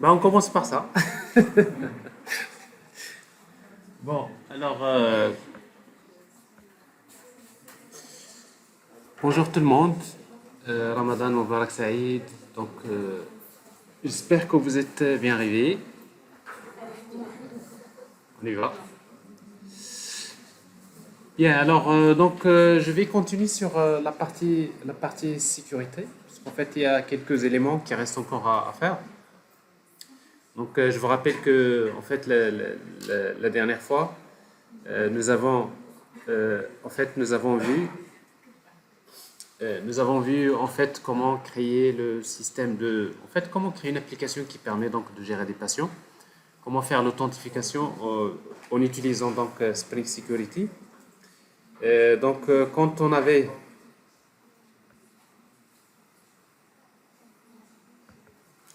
On commence par ça. Bon, alors, bonjour tout le monde. Ramadan Mubarak Saïd. Donc, j'espère que vous êtes bien réveillés. On y va. Bien, alors, je vais continuer sur la partie sécurité. Parce qu'en fait, il y a quelques éléments qui restent encore à faire. Donc, je vous rappelle que, en fait, la dernière fois, nous avons, nous avons vu en fait comment créer le système comment créer une application qui permet donc de gérer des patients, comment faire l'authentification en utilisant donc Spring Security. Quand on avait,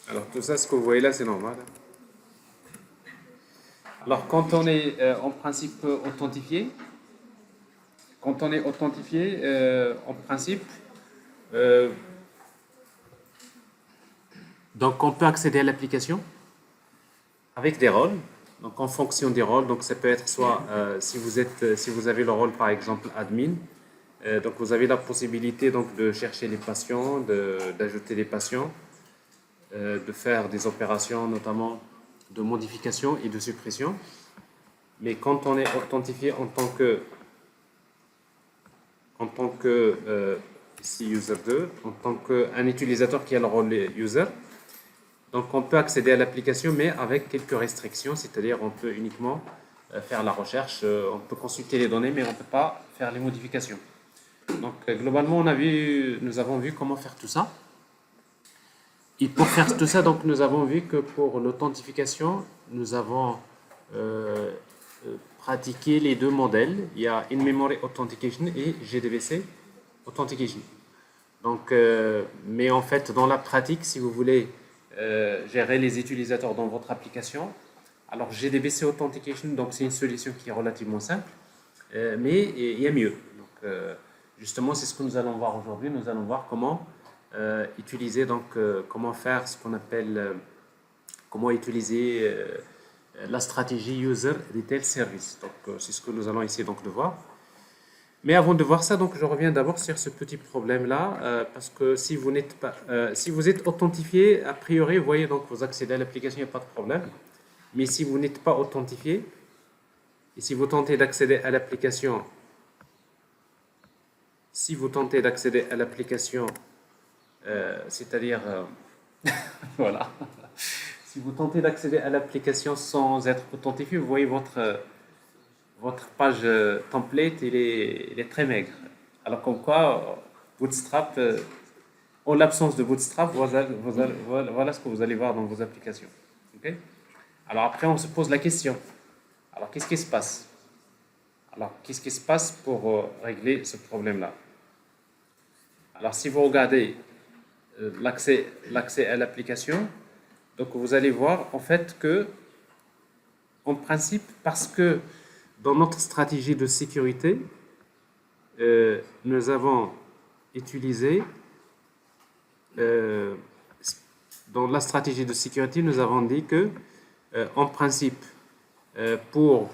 alors tout ça ce que vous voyez là c'est normal, hein. Alors quand on est en principe authentifié, en principe, euh, donc on peut accéder à l'application avec des rôles. Donc en fonction des rôles, donc ça peut être soit si vous avez le rôle par exemple admin, donc vous avez la possibilité donc de chercher les patients, d'ajouter des patients, de faire des opérations notamment de modification et de suppression. Mais quand on est authentifié en tant que ici user 2, en tant qu'un utilisateur qui a le rôle user, donc on peut accéder à l'application, mais avec quelques restrictions, c'est-à-dire on peut uniquement faire la recherche, on peut consulter les données, mais on ne peut pas faire les modifications. Donc globalement, nous avons vu comment faire tout ça. Et pour faire tout ça, donc nous avons vu que pour l'authentification, nous avons euh, pratiqué les deux modèles. Il y a In-Memory Authentication et GDBC Authentication. Donc, mais en fait, dans la pratique, si vous voulez gérer les utilisateurs dans votre application, alors GDBC Authentication, donc c'est une solution qui est relativement simple, mais il y a mieux. Donc, justement, c'est ce que nous allons voir aujourd'hui. Nous allons voir comment utiliser, comment faire ce qu'on appelle, comment utiliser la stratégie User Retail Service. Donc, c'est ce que nous allons essayer donc de voir. Mais avant de voir ça, donc je reviens d'abord sur ce petit problème-là, parce que si vous n'êtes pas, si vous êtes authentifié, a priori, vous voyez, donc vous accédez à l'application, il n'y a pas de problème. Mais si vous n'êtes pas authentifié, et si vous tentez d'accéder à l'application, c'est-à-dire, voilà, si vous tentez d'accéder à l'application sans être authentifié, vous voyez votre page template, il est très maigre. Alors comme quoi, Bootstrap, en l'absence de Bootstrap, voilà ce que vous allez voir dans vos applications. Ok. Alors après, on se pose la question. Alors qu'est-ce qui se passe? Alors qu'est-ce qui se passe pour régler ce problème-là? Alors si vous regardez l'accès à l'application, donc vous allez voir en fait que, en principe, parce que dans notre stratégie de sécurité, nous avons utilisé, euh, dans la stratégie de sécurité, nous avons dit que, en principe, pour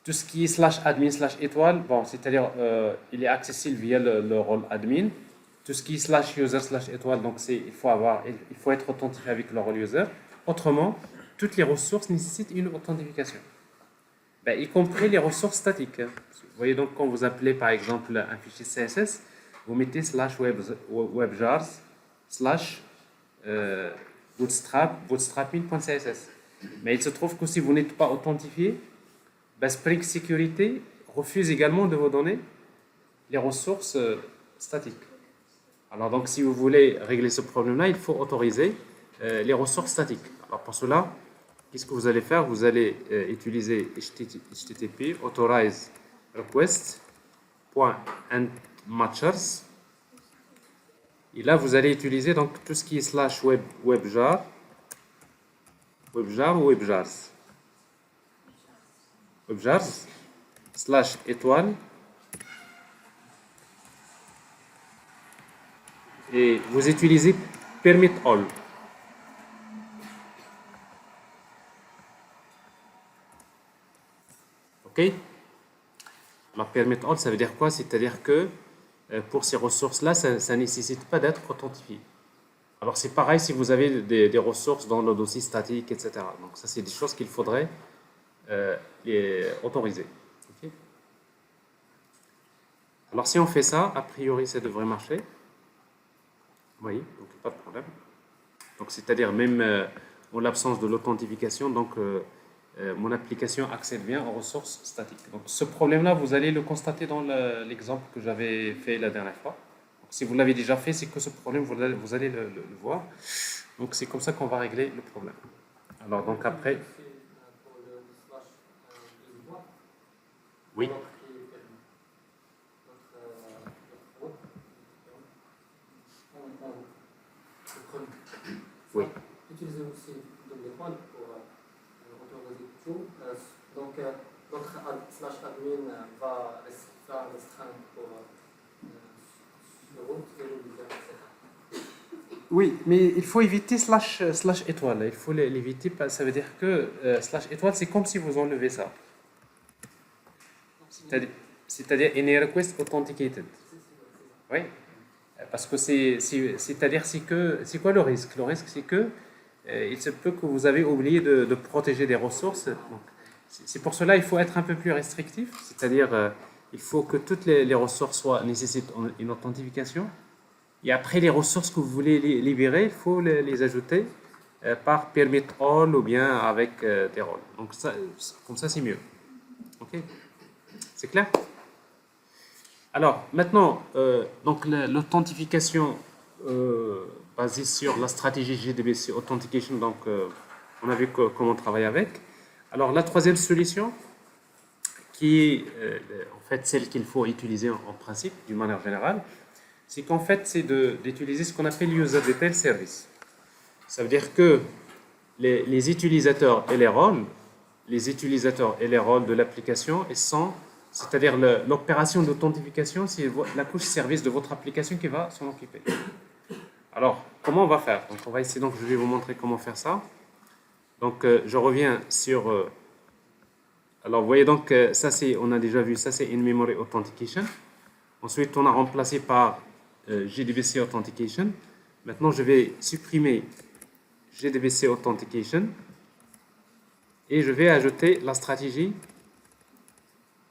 tout ce qui est slash admin slash étoile, bon, c'est-à-dire il est accessible via le rôle admin. Tout ce qui est slash user slash étoile, donc il faut être authentifié avec le rôle user. Autrement, toutes les ressources nécessitent une authentification. Y compris les ressources statiques. Vous voyez donc quand vous appelez par exemple un fichier CSS, vous mettez slash webjars slash bootstraping.css. Mais il se trouve que si vous n'êtes pas authentifié, Spring Security refuse également de vous donner les ressources statiques. Alors donc si vous voulez régler ce problème-là, il faut autoriser les ressources statiques. Alors pour cela, qu'est-ce que vous allez faire? Vous allez utiliser HTTP authorize request.endMatchers. Et là, vous allez utiliser donc tout ce qui est slash webjar ou webjars. Webjars slash étoile. Et vous utilisez permit all. OK? Alors, permit all, ça veut dire quoi? C'est-à-dire que pour ces ressources-là, ça ne nécessite pas d'être authentifié. Alors, c'est pareil si vous avez des ressources dans le dossier statique, etc. Donc, ça, c'est des choses qu'il faudrait les autoriser. OK? Alors, si on fait ça, a priori, ça devrait marcher. Vous voyez, donc pas de problème. Donc, c'est-à-dire même en l'absence de l'authentification, donc mon application accède bien aux ressources statiques. Donc, ce problème-là, vous allez le constater dans l'exemple que j'avais fait la dernière fois. Donc, si vous l'avez déjà fait, c'est que ce problème, vous allez le voir. Donc, c'est comme ça qu'on va régler le problème. Alors, donc après... Oui. Oui. Utiliser aussi double point pour autoriser tout. Donc, notre /admin va faire restreindre pour le route et le user, etc. Oui, mais il faut éviter slash étoile. Il faut l'éviter, ça veut dire que slash étoile, c'est comme si vous enlevez ça. C'est-à-dire any request authenticated. Oui. Parce que c'est-à-dire c'est quoi le risque? Le risque, c'est que il se peut que vous avez oublié de protéger des ressources. Donc, c'est pour cela il faut être un peu plus restrictif. C'est-à-dire il faut que toutes les ressources nécessitent une authentification. Et après, les ressources que vous voulez libérer, il faut les ajouter par permit all ou bien avec des rôles. Donc, ça, comme ça, c'est mieux. OK? C'est clair? Alors, maintenant, donc l'authentification basée sur la stratégie JDBC Authentication, donc on a vu comment travailler avec. Alors, la troisième solution, qui est en fait celle qu'il faut utiliser en principe, d'une manière générale, c'est qu'en fait, c'est d'utiliser ce qu'on appelle User Detail Service. Ça veut dire que les utilisateurs et les rôles de l'application, c'est-à-dire l'opération d'authentification, c'est la couche service de votre application qui va s'en occuper. Alors, comment on va faire? Donc, on va essayer, donc je vais vous montrer comment faire ça. Donc, je reviens sur... alors, vous voyez donc, ça c'est, on a déjà vu, ça c'est In-Memory Authentication. Ensuite, on a remplacé par JDBC Authentication. Maintenant, je vais supprimer JDBC Authentication et je vais ajouter la stratégie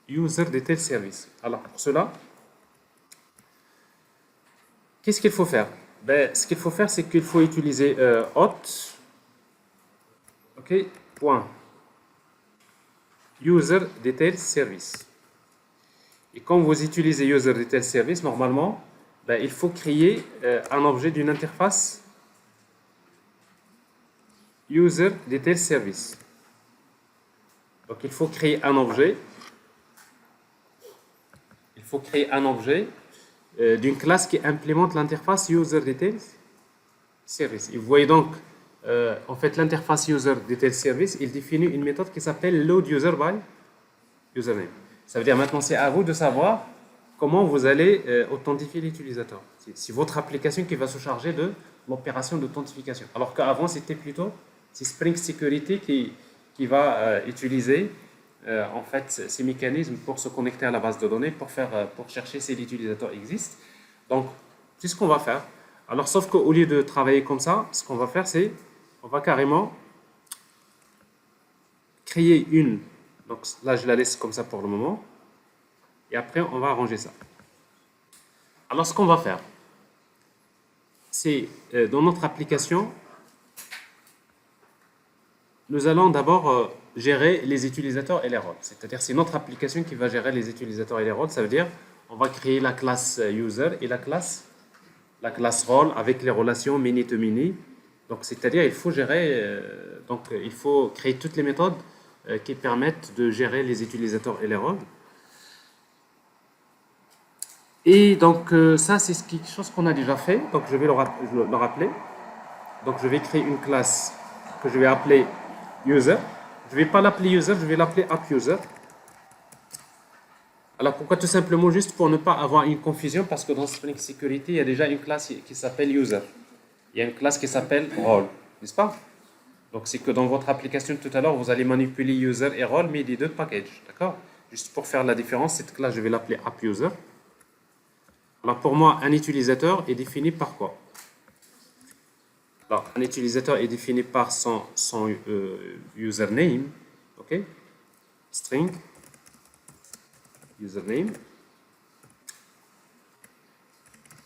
User Detail Service. Alors, pour cela, qu'est-ce qu'il faut faire? Ce qu'il faut faire, c'est qu'il faut utiliser auth, point User Detail Service. Et quand vous utilisez User Detail Service, normalement, il faut créer un objet d'une interface User Detail Service. Donc, il faut créer un objet. Il faut créer un objet d'une classe qui implémente l'interface User Detail Service. Et vous voyez donc, en fait, l'interface User Detail Service, il définit une méthode qui s'appelle Load User by Username. Ça veut dire maintenant, c'est à vous de savoir comment vous allez authentifier l'utilisateur. C'est votre application qui va se charger de l'opération d'authentification. Alors qu'avant, c'était plutôt Spring Security qui va utiliser en fait ces mécanismes pour se connecter à la base de données, pour chercher si l'utilisateur existe. Donc, c'est ce qu'on va faire. Alors, sauf qu'au lieu de travailler comme ça, ce qu'on va faire, c'est on va carrément créer une. Donc là, je la laisse comme ça pour le moment. Et après, on va arranger ça. Alors, ce qu'on va faire, c'est dans notre application, nous allons d'abord gérer les utilisateurs et les rôles. C'est-à-dire, c'est notre application qui va gérer les utilisateurs et les rôles. Ça veut dire, on va créer la classe user et la classe role avec les relations many to many. Donc, c'est-à-dire, il faut gérer, il faut créer toutes les méthodes qui permettent de gérer les utilisateurs et les rôles. Et donc, ça, c'est quelque chose qu'on a déjà fait. Donc, je vais le rappeler. Donc, je vais créer une classe que je vais appeler user. Je ne vais pas l'appeler user, je vais l'appeler app-user. Alors, pourquoi? Tout simplement juste pour ne pas avoir une confusion, parce que dans Spring Security, il y a déjà une classe qui s'appelle user. Il y a une classe qui s'appelle role, n'est-ce pas? Donc, c'est que dans votre application tout à l'heure, vous allez manipuler user et role, mais les deux packages, d'accord? Juste pour faire la différence, cette classe, je vais l'appeler AppUser. Alors pour moi, un utilisateur est défini par quoi? Alors, un utilisateur est défini par son username, ok? String, username.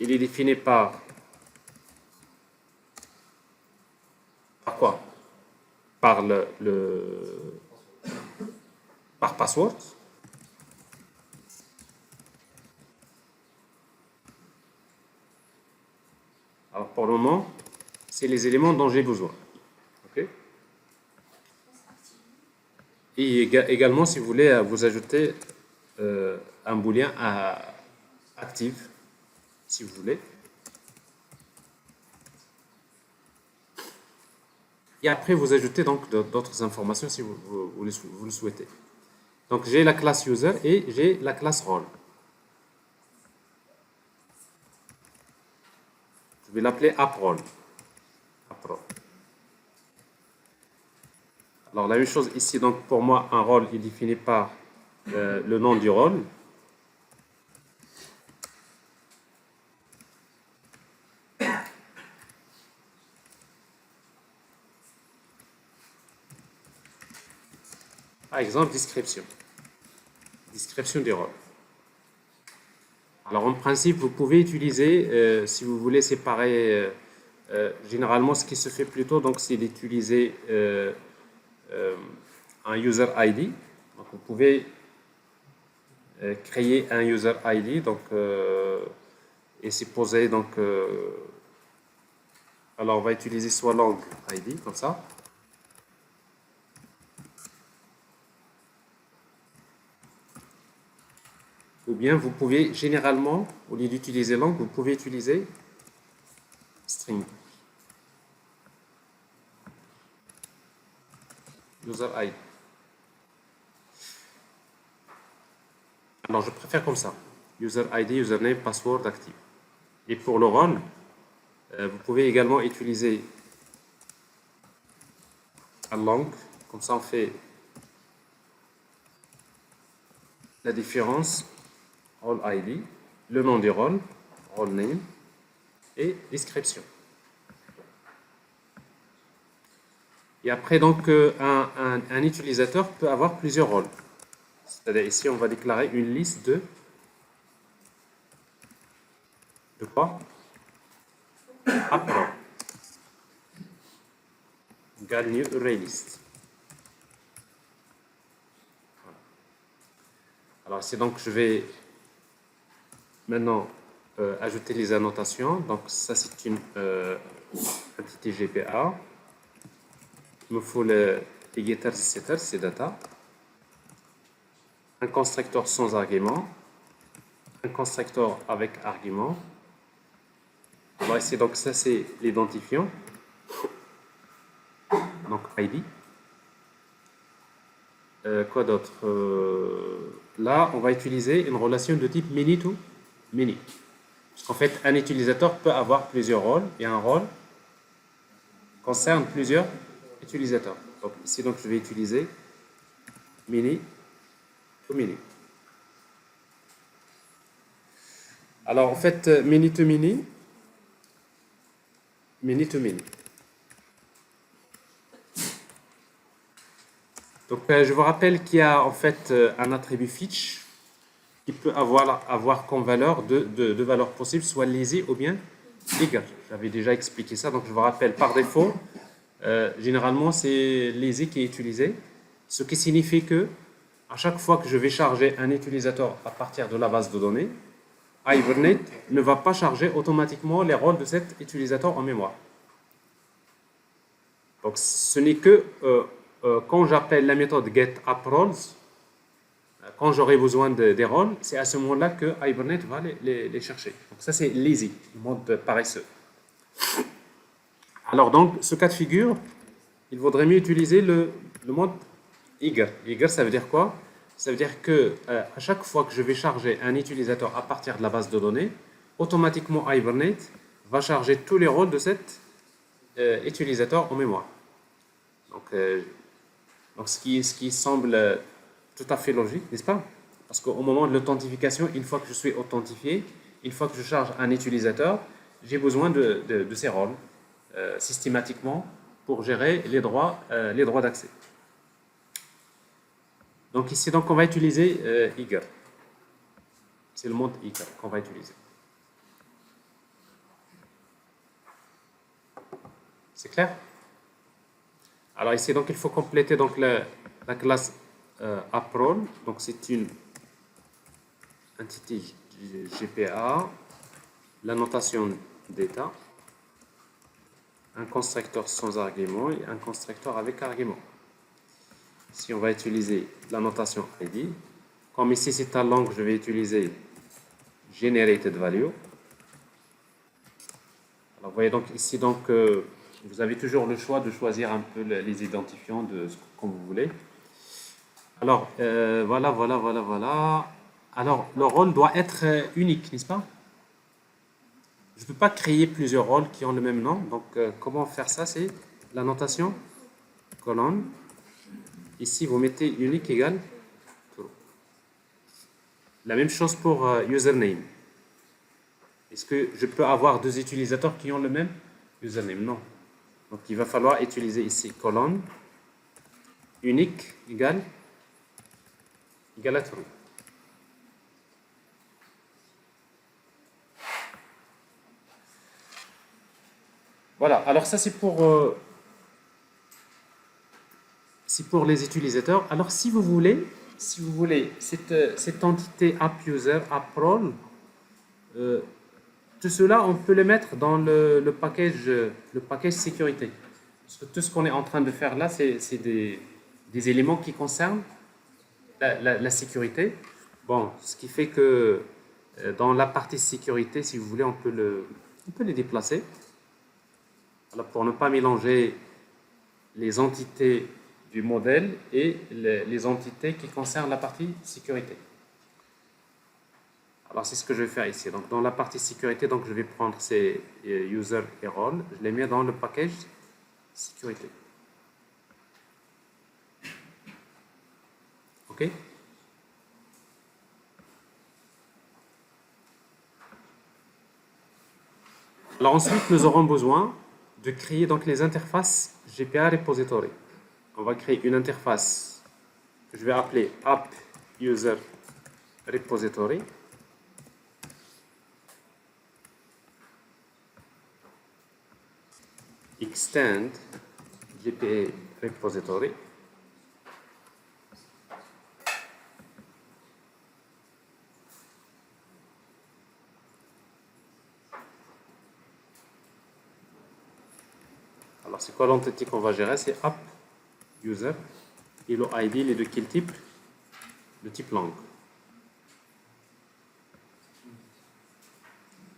Il est défini par quoi? Par par password. Alors pour le moment, c'est les éléments dont j'ai besoin. Ok. Et également, si vous voulez, vous ajoutez un booléen active, si vous voulez. Et après, vous ajoutez donc d'autres informations si vous le souhaitez. Donc, j'ai la classe user et j'ai la classe role. Je vais l'appeler AppRole. Alors, la même chose ici, donc pour moi, un rôle est défini par le nom du rôle. Par exemple, description. Description du rôle. Alors, en principe, vous pouvez utiliser, si vous voulez séparer, généralement, ce qui se fait plutôt, donc, c'est d'utiliser un user ID. Donc, vous pouvez créer un user ID, donc, et supposer, donc, alors, on va utiliser soit long ID, comme ça. Ou bien vous pouvez, généralement, au lieu d'utiliser long, vous pouvez utiliser string. User ID. Alors, je préfère comme ça. User ID, username, password active. Et pour le rôle, vous pouvez également utiliser un long. Comme ça, on fait la différence. Role ID, le nom du rôle, role name et description. Et après, donc, un utilisateur peut avoir plusieurs rôles. C'est-à-dire, ici, on va déclarer une liste de quoi? AppRole. Égale new array list. Voilà. Alors, ici, donc, je vais maintenant ajouter les annotations. Donc, ça, c'est une entité GPA. Il me faut les getters et setters, c'est data. Un constructeur sans argument. Un constructeur avec argument. Alors ici, donc ça, c'est l'identifiant. Donc, ID. Quoi d'autre? Là, on va utiliser une relation de type many to many. Parce qu'en fait, un utilisateur peut avoir plusieurs rôles et un rôle concerne plusieurs utilisateurs. Donc ici, donc, je vais utiliser many to many. Alors, en fait, many to many, many to many. Donc, je vous rappelle qu'il y a en fait un attribut fetch qui peut avoir comme valeur deux valeurs possibles, soit lazy ou bien eager. J'avais déjà expliqué ça, donc je vous rappelle par défaut, généralement c'est lazy qui est utilisé, ce qui signifie que à chaque fois que je vais charger un utilisateur à partir de la base de données, Hibernate ne va pas charger automatiquement les rôles de cet utilisateur en mémoire. Donc ce n'est que quand j'appelle la méthode getAppRoles, quand j'aurai besoin des rôles, c'est à ce moment-là que Hibernate va les chercher. Donc ça, c'est lazy, le mode paresseux. Alors donc, ce cas de figure, il vaudrait mieux utiliser le mode eager. Eager, ça veut dire quoi? Ça veut dire que à chaque fois que je vais charger un utilisateur à partir de la base de données, automatiquement Hibernate va charger tous les rôles de cet utilisateur en mémoire. Donc ce qui semble tout tout à fait logique, n'est-ce pas? Parce qu'au moment de l'authentification, une fois que je suis authentifié, une fois que je charge un utilisateur, j'ai besoin de ces rôles systématiquement pour gérer les droits d'accès. Donc ici, donc, on va utiliser Eager. C'est le mode Eager qu'on va utiliser. C'est clair? Alors ici, donc, il faut compléter donc, la classe AppRole. Donc c'est une entité GPA, la notation d'état, un constructeur sans argument et un constructeur avec argument. Si on va utiliser la notation ID, comme ici c'est ta langue, je vais utiliser generated value. Alors vous voyez donc ici donc vous avez toujours le choix de choisir un peu les identifiants comme vous voulez. Alors voilà. Alors le rôle doit être unique, n'est-ce pas? Je ne peux pas créer plusieurs rôles qui ont le même nom. Donc comment faire ça? C'est la notation colonne. Ici vous mettez unique égale true. La même chose pour username. Est-ce que je peux avoir deux utilisateurs qui ont le même username? Non. Donc il va falloir utiliser ici colonne unique égale à true. Voilà, alors ça c'est pour les utilisateurs. Alors si vous voulez cette entité AppUser, AppRole, tout cela on peut le mettre dans le package sécurité. Parce que tout ce qu'on est en train de faire là, c'est des éléments qui concernent la sécurité. Bon, ce qui fait que dans la partie sécurité, si vous voulez, on peut les déplacer. Alors pour ne pas mélanger les entités du modèle et les entités qui concernent la partie sécurité. Alors c'est ce que je vais faire ici. Donc dans la partie sécurité, donc je vais prendre ces user et role, je les mets dans le package sécurité. OK? Alors ensuite, nous aurons besoin de créer donc les interfaces GPA Repository. On va créer une interface que je vais appeler App User Repository. Extend GPA Repository. Alors, c'est quoi l'entité qu'on va gérer? C'est app user et le ID, il est de quel type? De type langue.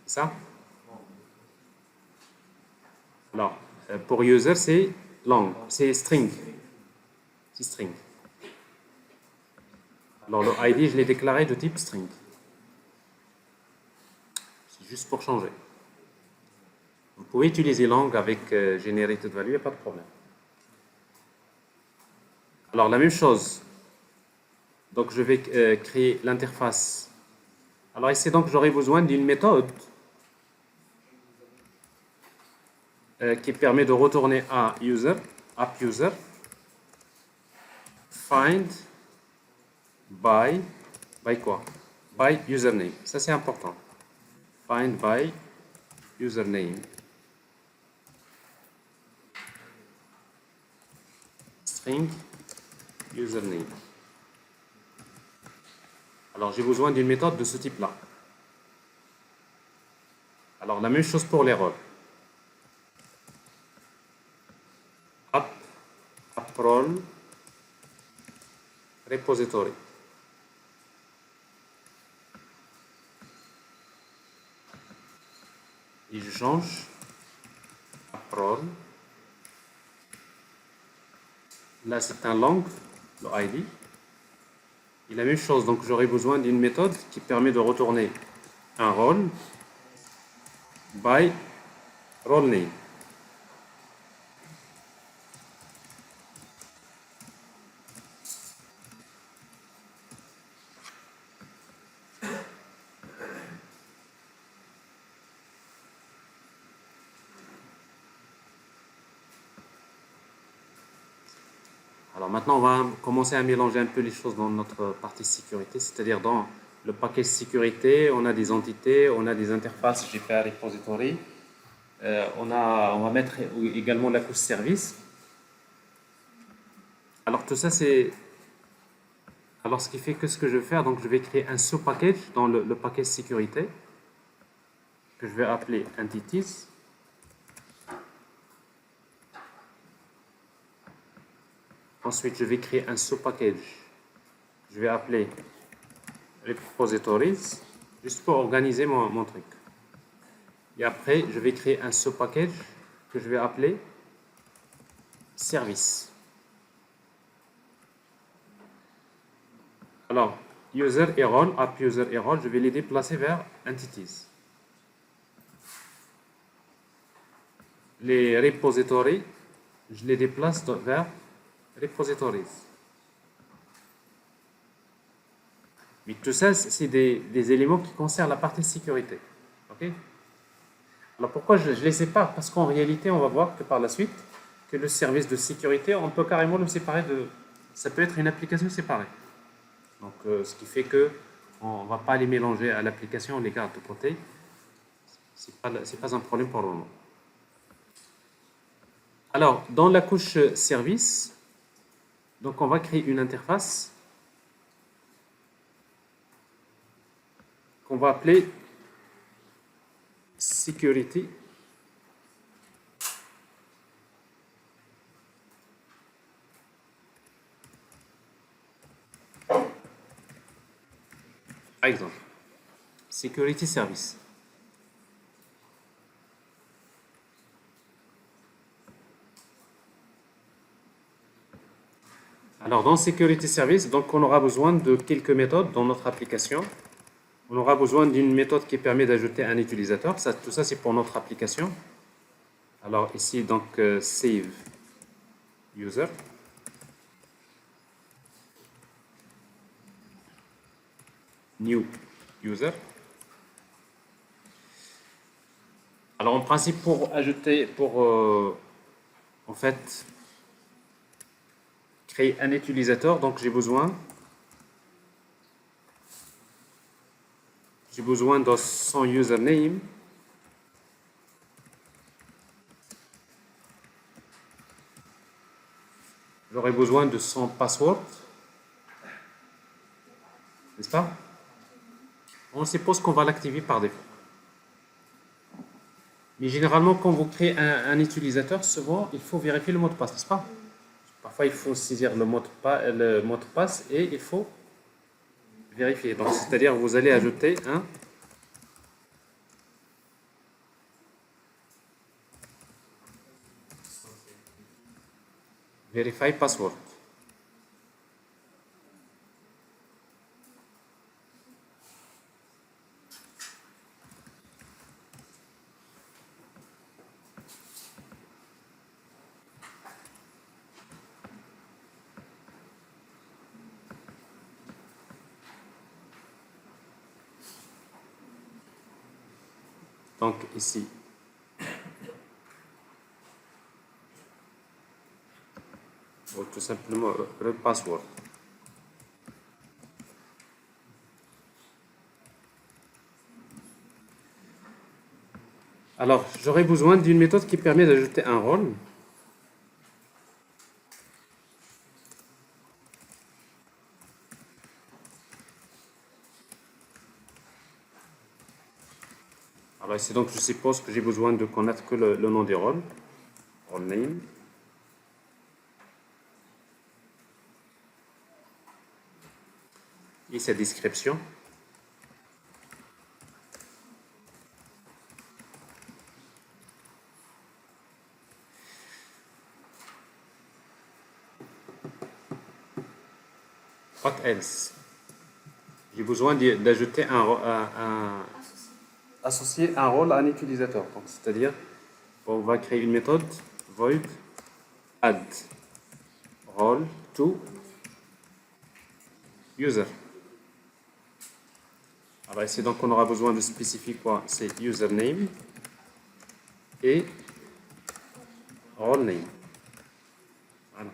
C'est ça? Alors, pour user, c'est langue, c'est string. C'est string. Alors, le ID, je l'ai déclaré de type string. C'est juste pour changer. Vous pouvez utiliser langue avec generated value, il n'y a pas de problème. Alors, la même chose. Donc, je vais créer l'interface. Alors, ici, donc, j'aurai besoin d'une méthode qui permet de retourner à user, app user, find by quoi? By username. Ça, c'est important. Find by username. String username. Alors, j'ai besoin d'une méthode de ce type-là. Alors, la même chose pour les rôles. AppRole repository. Et je change AppRole. Là, c'est un long, le ID. Et la même chose, donc j'aurai besoin d'une méthode qui permet de retourner un rôle by role name. Alors maintenant, on va commencer à mélanger un peu les choses dans notre partie sécurité, c'est-à-dire dans le paquet sécurité, on a des entités, on a des interfaces GPA Repository, on va mettre également la couche service. Alors tout ça, c'est... Alors ce qui fait que ce que je vais faire, donc je vais créer un sous-package dans le paquet sécurité, que je vais appeler Entities. Ensuite, je vais créer un sous-package. Je vais appeler Repositories, juste pour organiser mon truc. Et après, je vais créer un sous-package que je vais appeler Service. Alors, User et Role, App User et Role, je vais les déplacer vers Entities. Les repositories, je les déplace vers Repositories. Mais tout ça, c'est des éléments qui concernent la partie sécurité. Ok? Alors pourquoi je ne les sépare? Parce qu'en réalité, on va voir que par la suite, que le service de sécurité, on peut carrément le séparer de... Ça peut être une application séparée. Donc, ce qui fait que on ne va pas les mélanger à l'application, on les garde de côté. Ce n'est pas un problème pour le moment. Alors, dans la couche service, donc on va créer une interface qu'on va appeler Security. Par exemple, Security Service. Alors, dans Security Service, donc on aura besoin de quelques méthodes dans notre application. On aura besoin d'une méthode qui permet d'ajouter un utilisateur. Tout ça, c'est pour notre application. Alors ici, donc, save user. New user. Alors en principe, pour ajouter, en fait, créer un utilisateur, donc j'ai besoin de son username. J'aurai besoin de son password. N'est-ce pas? On suppose qu'on va l'activer par défaut. Mais généralement, quand vous créez un utilisateur, souvent, il faut vérifier le mot de passe, n'est-ce pas? Parfois, il faut saisir le mot de passe et il faut vérifier. Donc, c'est-à-dire, vous allez ajouter un Verify Password. Donc, ici, ou tout simplement le password. Alors, j'aurai besoin d'une méthode qui permet d'ajouter un rôle. Alors ici, donc, je suppose que j'ai besoin de connaître que le nom des rôles. Role name. Et sa description. What else? J'ai besoin d'ajouter associer un rôle à un utilisateur. Donc, c'est-à-dire, on va créer une méthode void add role to user. Alors ici, donc, on aura besoin de spécifier quoi? C'est username et role name. Voilà.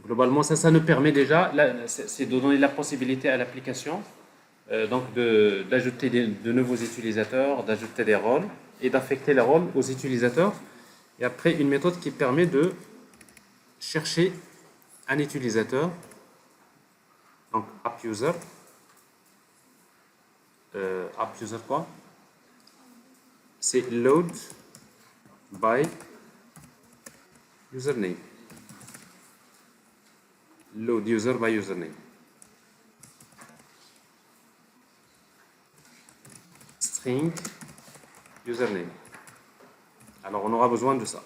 Globalement, ça nous permet déjà, c'est de donner la possibilité à l'application donc d'ajouter de nouveaux utilisateurs, d'ajouter des rôles et d'affecter les rôles aux utilisateurs. Et après, une méthode qui permet de chercher un utilisateur, donc AppUser. AppUser quoi? C'est load by username. Load user by username. String username. Alors on aura besoin de ça.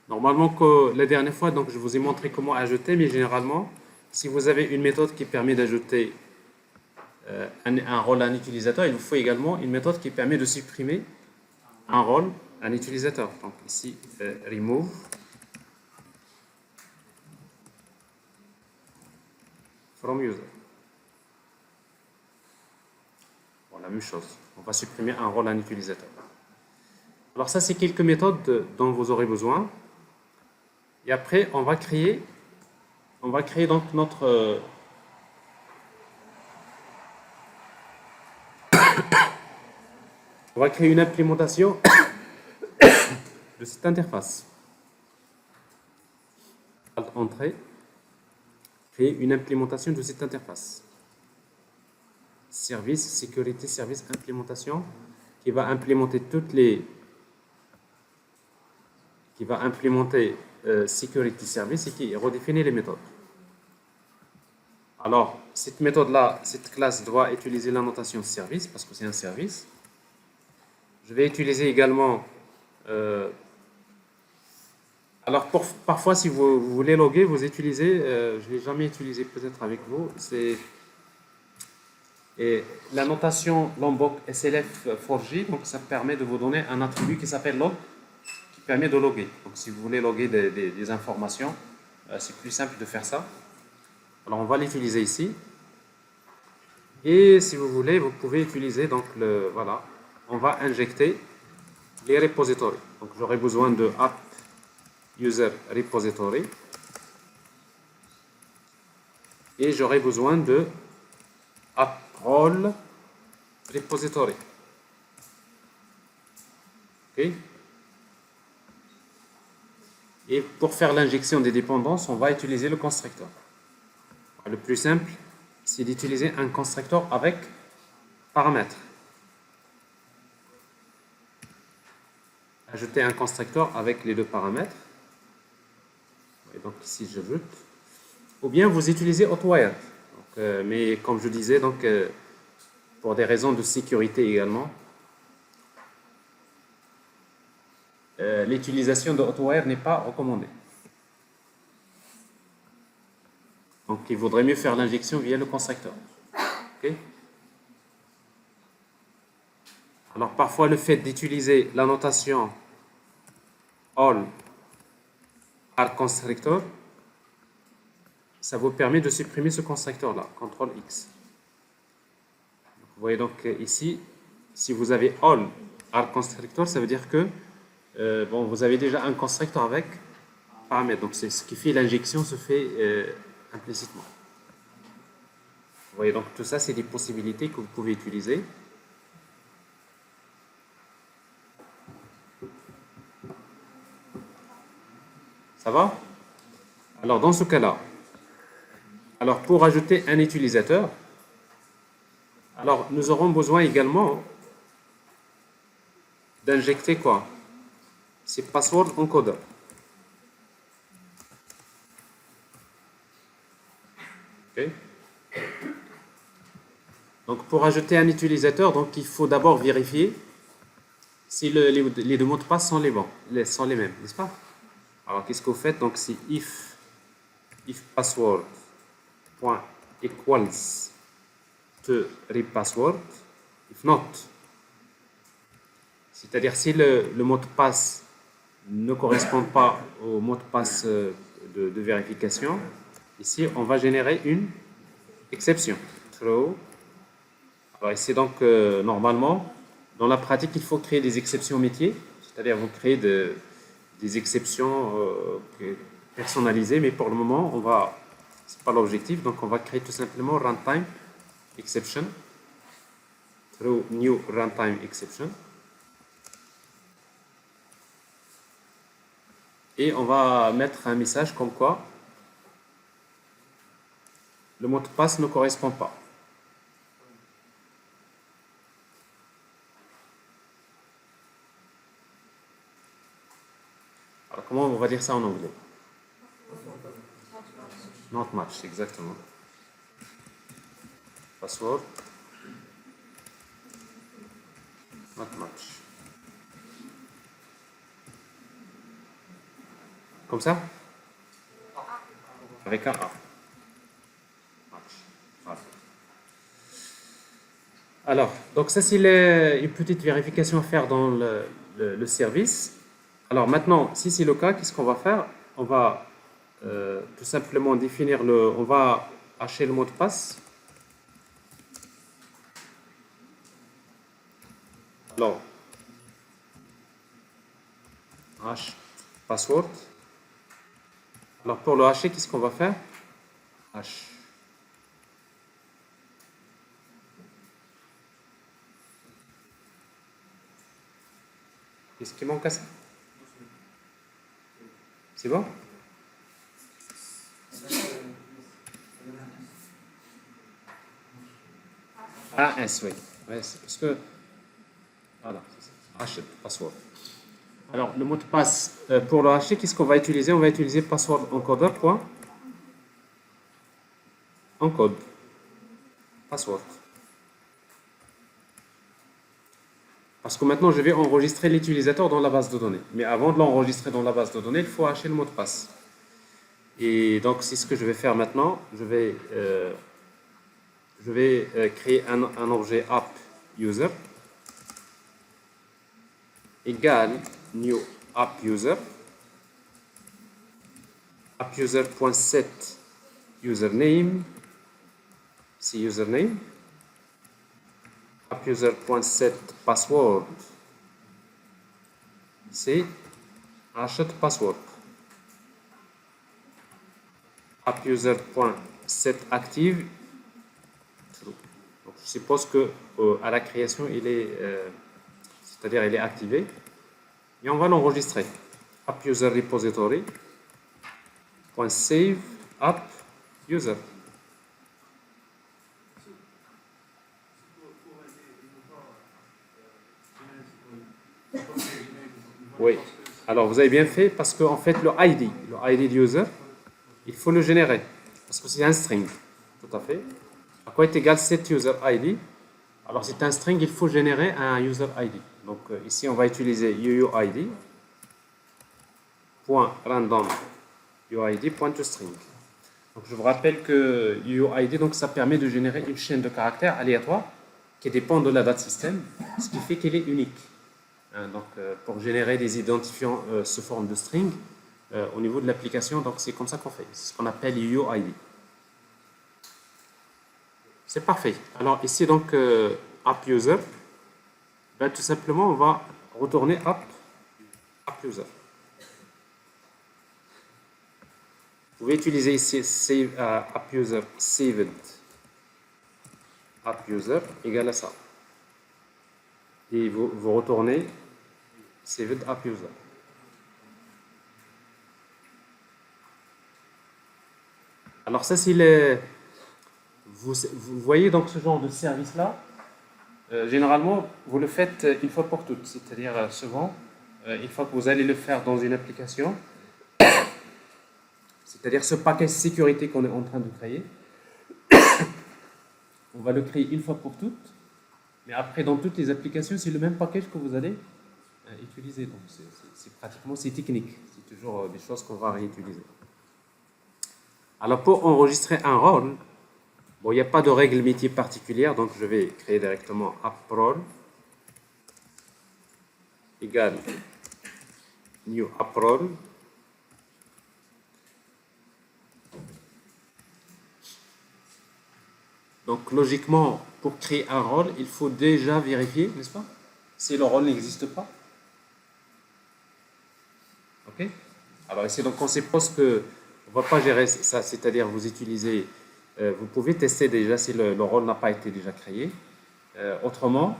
Normalement, que la dernière fois, donc je vous ai montré comment ajouter, mais généralement, si vous avez une méthode qui permet d'ajouter un rôle à un utilisateur, il vous faut également une méthode qui permet de supprimer un rôle à un utilisateur. Donc ici, remove. From user. Bon, la même chose. On va supprimer un rôle à un utilisateur. Alors ça, c'est quelques méthodes dont vous aurez besoin. Et après, on va créer donc notre on va créer une implémentation de cette interface. Entrée, créer une implémentation de cette interface. Service, sécurité, service, implémentation, qui va implémenter security service et qui redéfinit les méthodes. Alors, cette méthode-là, cette classe doit utiliser la notation service parce que c'est un service. Je vais utiliser également... alors, parfois, si vous voulez loguer, vous utilisez... je ne l'ai jamais utilisé peut-être avec vous. C'est la notation Lombok SLF4J. Donc, ça permet de vous donner un attribut qui s'appelle log, qui permet de loguer. Donc, si vous voulez loguer des informations, c'est plus simple de faire ça. Alors, on va l'utiliser ici. Et si vous voulez, vous pouvez utiliser donc voilà. On va injecter les repositories. Donc, j'aurai besoin de app user repository et j'aurai besoin de app role repository. OK? Et pour faire l'injection des dépendances, on va utiliser le constructeur. Le plus simple, c'est d'utiliser un constructeur avec paramètres. Ajouter un constructeur avec les deux paramètres. Et donc ici, j'ajoute. Ou bien vous utilisez Hotwire. Mais comme je disais, donc, pour des raisons de sécurité également, l'utilisation de Hotwire n'est pas recommandée. Donc, il vaudrait mieux faire l'injection via le constructeur. Okay? Alors, parfois, le fait d'utiliser la notation all are constructor, ça vous permet de supprimer ce constructeur-là, CTRL X. Vous voyez donc ici, si vous avez all are constructor, ça veut dire que bon, vous avez déjà un constructeur avec paramètres. Donc, c'est ce qui fait l'injection se fait implicitement. Vous voyez donc tout ça, c'est des possibilités que vous pouvez utiliser. Ça va? Alors, dans ce cas-là, alors pour ajouter un utilisateur, alors nous aurons besoin également d'injecter quoi? C'est password encoder. Okay. Donc pour ajouter un utilisateur, donc il faut d'abord vérifier si les deux mots de passe sont les mêmes, n'est-ce pas? Alors qu'est-ce que vous faites? Donc c'est if password.equals to repassword, if not. C'est-à-dire si le mot de passe ne correspond pas au mot de passe de vérification, ici on va générer une exception. Throw. Alors ici donc normalement dans la pratique il faut créer des exceptions métiers, c'est-à-dire vous créez des exceptions personnaliser, mais pour le moment, c'est pas l'objectif, donc on va créer tout simplement runtime exception through new runtime exception. Et on va mettre un message comme quoi le mot de passe ne correspond pas. Alors, comment on va dire ça en anglais? Not match, exactement. Password. Not match. Comme ça? Avec un A. Match. Alors, donc ça c'est une petite vérification à faire dans le service. Alors maintenant, si c'est le cas, qu'est-ce qu'on va faire? On va tout simplement définir on va hacher le mot de passe. Alors, hash password. Alors pour le hacher, qu'est-ce qu'on va faire? Hash. Qu'est-ce qui manque à ça? C'est bon? Ah, S, oui. Ouais, c'est parce que... Voilà, hash password. Alors, le mot de passe, pour le hacher, qu'est-ce qu'on va utiliser? On va utiliser password encoder, encode. Password. Parce que maintenant, je vais enregistrer l'utilisateur dans la base de données. Mais avant de l'enregistrer dans la base de données, il faut hacher le mot de passe. Et donc, c'est ce que je vais faire maintenant. Je vais créer un objet app user égale new app user. App user.set username, c'est username. App user.set password, c'est hashed password. App user.set active, true. Donc, je suppose que à la création c'est-à-dire il est activé, et on va l'enregistrer. App user repository .save app user. Oui, alors vous avez bien fait parce qu'en fait le ID de user, il faut le générer parce que c'est un string, tout à fait. À quoi est égal set user ID? Alors c'est un string, il faut générer un user ID. Donc ici on va utiliser UUID .random UID.toString. Donc je vous rappelle que UUID, donc ça permet de générer une chaîne de caractères aléatoires qui dépend de la date système, ce qui fait qu'elle est unique. Donc pour générer des identifiants sous forme de string au niveau de l'application, donc c'est comme ça qu'on fait. C'est ce qu'on appelle UUID. C'est parfait. Alors ici donc app user, ben, tout simplement on va retourner app user. Vous pouvez utiliser ici save, app user saved app user égale à ça. Et vous retournez saved app user. Alors ça c'est vous voyez donc ce genre de service là, généralement vous le faites une fois pour toutes, c'est-à-dire souvent une fois que vous allez le faire dans une application, c'est-à-dire ce package sécurité qu'on est en train de créer, on va le créer une fois pour toutes, mais après dans toutes les applications c'est le même package que vous allez utiliser, donc c'est technique, c'est toujours des choses qu'on va réutiliser. Alors pour enregistrer un rôle, bon, il n'y a pas de règle métier particulière, donc je vais créer directement app role égale new app role. Donc logiquement, pour créer un rôle, il faut déjà vérifier, n'est-ce pas, si le rôle n'existe pas. Ok? Alors ici, donc on suppose que on ne va pas gérer ça, c'est-à-dire vous utilisez, vous pouvez tester déjà si le rôle n'a pas été déjà créé. Autrement,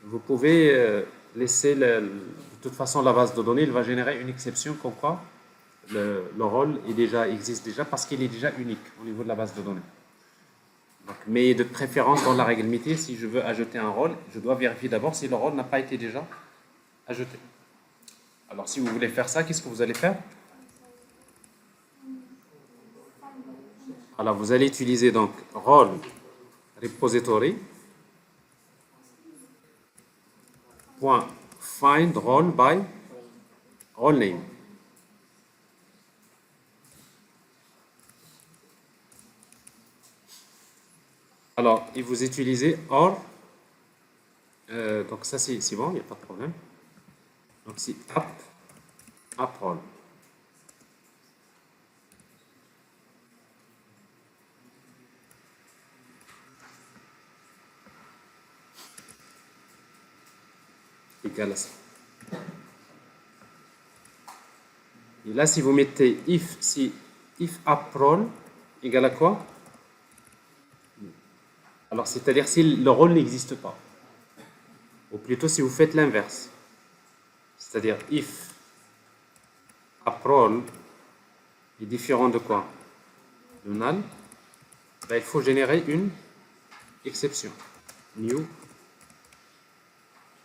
vous pouvez laisser, de toute façon, la base de données, il va générer une exception comme quoi le rôle existe déjà parce qu'il est déjà unique au niveau de la base de données. Donc, mais de préférence, dans la règle métier, si je veux ajouter un rôle, je dois vérifier d'abord si le rôle n'a pas été déjà ajouté. Alors, si vous voulez faire ça, qu'est-ce que vous allez faire? Alors, vous allez utiliser donc role repository point find role by role name. Alors, et vous utilisez or, donc ça c'est bon, il n'y a pas de problème. Donc c'est app role. Égal à ça. Et là, si vous mettez if app role égale à quoi? Alors, c'est-à-dire si le rôle n'existe pas. Ou plutôt si vous faites l'inverse. C'est-à-dire if app role est différent de quoi? De null. Ben, il faut générer une exception. New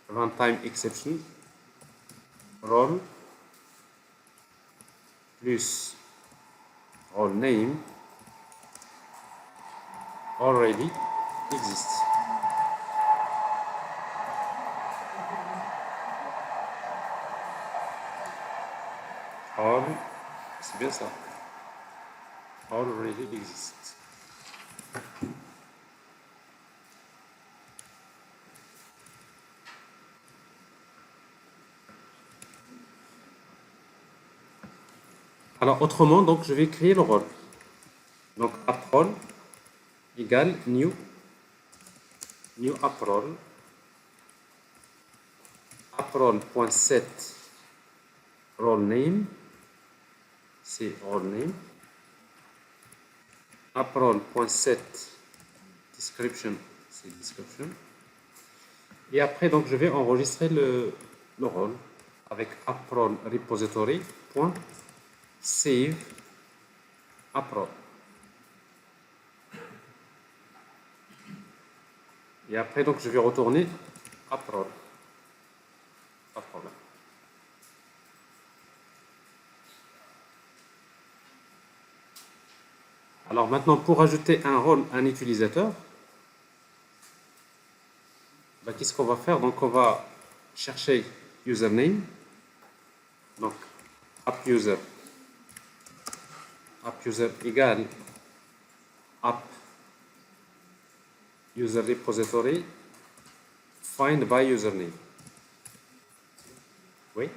runtime exception role plus role name already exists. C'est bien ça. Already exists. Alors, autrement, donc, je vais créer le rôle. Donc, app role égale new app role. App role.set role name, c'est role name. App role.set description, c'est description. Et après, donc, je vais enregistrer le rôle avec app role repository save app role. Et après, donc, je vais retourner app role. Pas de problème. Alors maintenant, pour ajouter un rôle à un utilisateur, ben, qu'est-ce qu'on va faire? Donc, on va chercher username. Donc, app user égale app user repository find by username. Oui?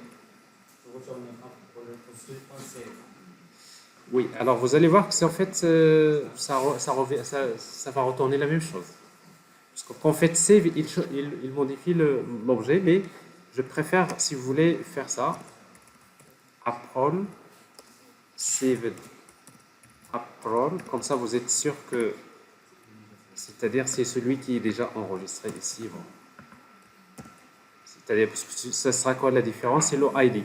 Oui, alors vous allez voir que c'est en fait, ça va retourner la même chose. Parce qu'en fait, save, il modifie l'objet, mais je préfère, si vous voulez faire ça, approl, save approl, comme ça vous êtes sûr que, c'est-à-dire c'est celui qui est déjà enregistré ici. Bon. C'est-à-dire, parce que ça sera quoi la différence? C'est le ID.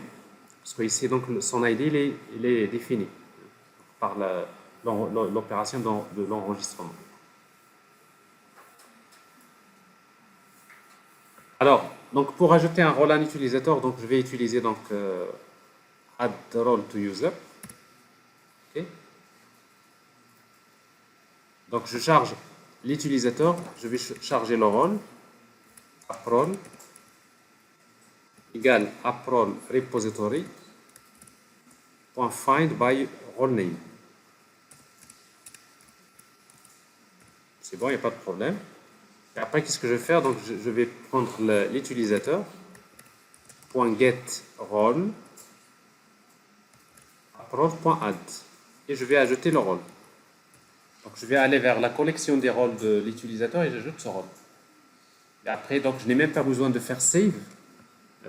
Parce que ici, donc, son ID, il est défini par l'opération de l'enregistrement. Alors, donc pour ajouter un rôle à un utilisateur, donc je vais utiliser donc add role to user. Okay. Donc je charge l'utilisateur, je vais charger le rôle app role égale app role repository .find by role name. C'est bon, il n'y a pas de problème. Et après, qu'est-ce que je vais faire? Donc, je vais prendre l'utilisateur .get role role.add et je vais ajouter le rôle. Donc, je vais aller vers la collection des rôles de l'utilisateur et j'ajoute ce rôle. Et après, donc, je n'ai même pas besoin de faire save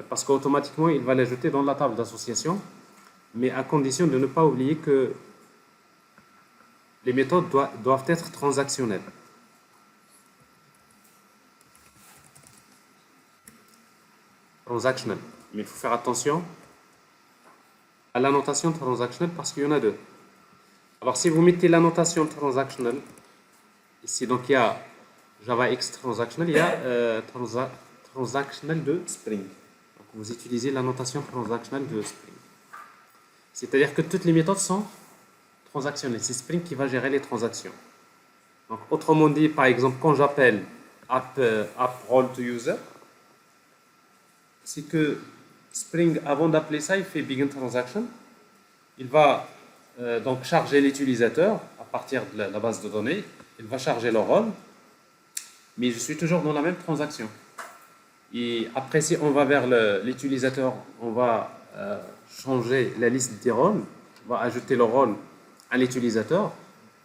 parce qu'automatiquement, il va l'ajouter dans la table d'association. mais à condition de ne pas oublier que les méthodes doivent être transactionnelles. Transactional. Mais il faut faire attention à la notation transactionnelle parce qu'il y en a deux. Alors, si vous mettez la notation transactionnelle, ici, donc il y a JavaX transactionnel, il y a transactionnel de Spring. Donc, vous utilisez la notation transactionnelle de Spring. C'est-à-dire que toutes les méthodes sont transactionnelles. C'est Spring qui va gérer les transactions. Donc, autrement dit, par exemple, quand j'appelle app roll to user, c'est que Spring, avant d'appeler ça, il fait begin transaction. Il va donc charger l'utilisateur à partir de la base de données. Il va charger le rôle, mais je suis toujours dans la même transaction. Et après, si on va vers l'utilisateur, on va changer la liste des rôles, on va ajouter le rôle à l'utilisateur.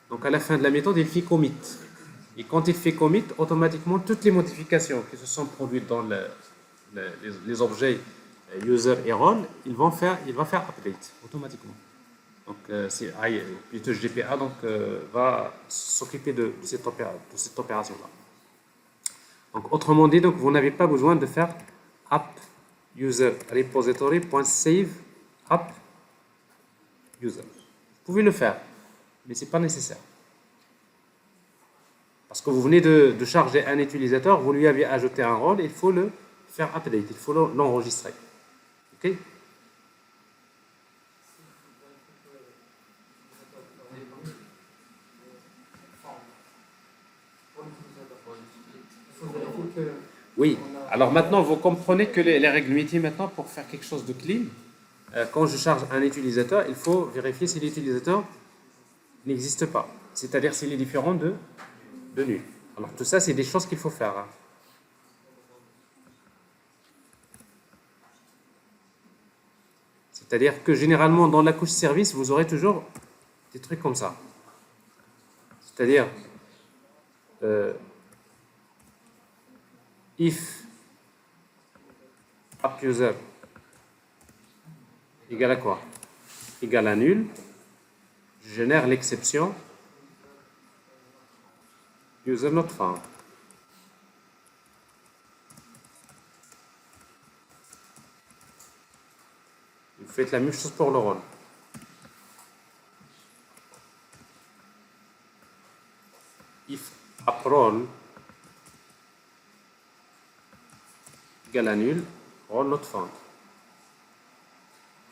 Donc à la fin de la méthode, il fait commit. Et quand il fait commit, automatiquement, toutes les modifications qui se sont produites dans les objets user et role, il va faire update automatiquement. Donc c'est plutôt GPA va s'occuper de cette opération-là. Donc autrement dit, donc, vous n'avez pas besoin de faire app user repository.save app user. Vous pouvez le faire, mais ce n'est pas nécessaire. Parce que vous venez de charger un utilisateur, vous lui avez ajouté un rôle, il faut le faire update, il faut l'enregistrer. OK? Oui. Alors maintenant, vous comprenez que les règles métiers, maintenant, pour faire quelque chose de clean, quand je charge un utilisateur, il faut vérifier si l'utilisateur n'existe pas. C'est-à-dire s'il est différent de nul. Alors tout ça, c'est des choses qu'il faut faire. Hein. C'est-à-dire que généralement, dans la couche service, vous aurez toujours des trucs comme ça. C'est-à-dire, if app user égale à quoi? Égale à nul, je génère l'exception user not found. Vous faites la même chose pour le rôle. If app role égale à nul, role not found.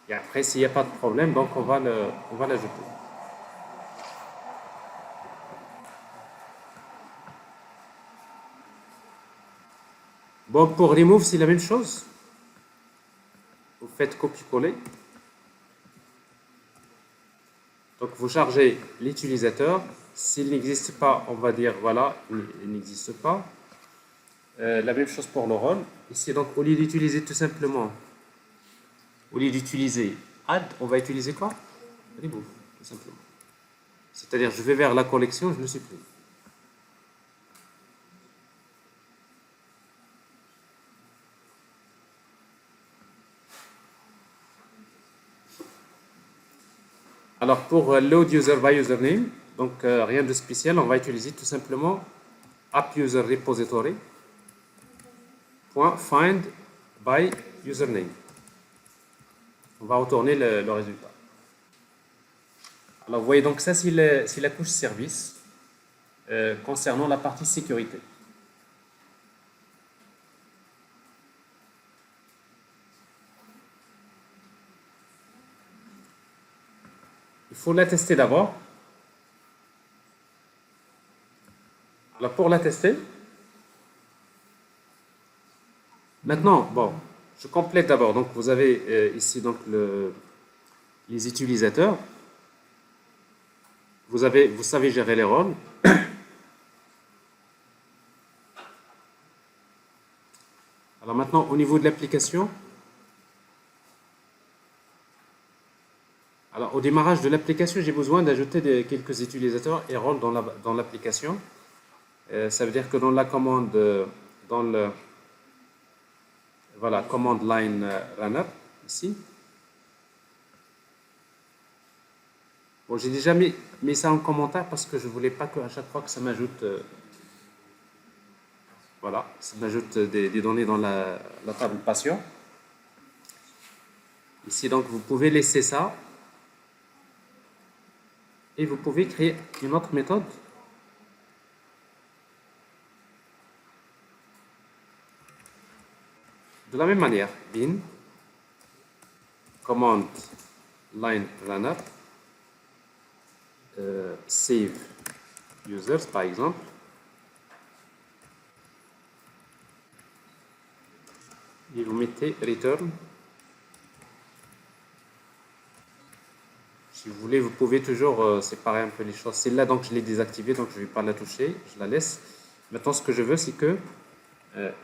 Et après, s'il n'y a pas de problème, donc on va l'ajouter. Bon, pour remove, c'est la même chose. Vous faites copier-coller. Donc, vous chargez l'utilisateur. S'il n'existe pas, on va dire, voilà, il n'existe pas. La même chose pour le rôle. Ici, donc, au lieu d'utiliser tout simplement, au lieu d'utiliser add, on va utiliser quoi? Remove, tout simplement. C'est-à-dire, je vais vers la collection, je le supprime. Alors, pour load user by username, donc rien de spécial, on va utiliser tout simplement app user repository .find by username. On va retourner le résultat. Alors, vous voyez, donc ça, c'est la couche service concernant la partie sécurité. Il faut la tester d'abord. Alors, pour la tester, maintenant, bon, je complète d'abord. Donc, vous avez ici donc les utilisateurs. Vous savez gérer les rôles. Alors maintenant, au niveau de l'application, alors au démarrage de l'application, j'ai besoin d'ajouter quelques utilisateurs et rôles dans l'application. Ça veut dire que dans la commande, dans le voilà, command line runner, ici, Bon, j'ai déjà mis ça en commentaire parce que je voulais pas qu'à chaque fois que ça m'ajoute, voilà, ça m'ajoute des données dans la table patient. Ici, donc, vous pouvez laisser ça et vous pouvez créer une autre méthode. De la même manière, bin command line runner save users par exemple. Et vous mettez return. Si vous voulez, vous pouvez toujours séparer un peu les choses. Celle-là, donc, je l'ai désactivée, donc je ne vais pas la toucher. Je la laisse. Maintenant, ce que je veux, c'est que,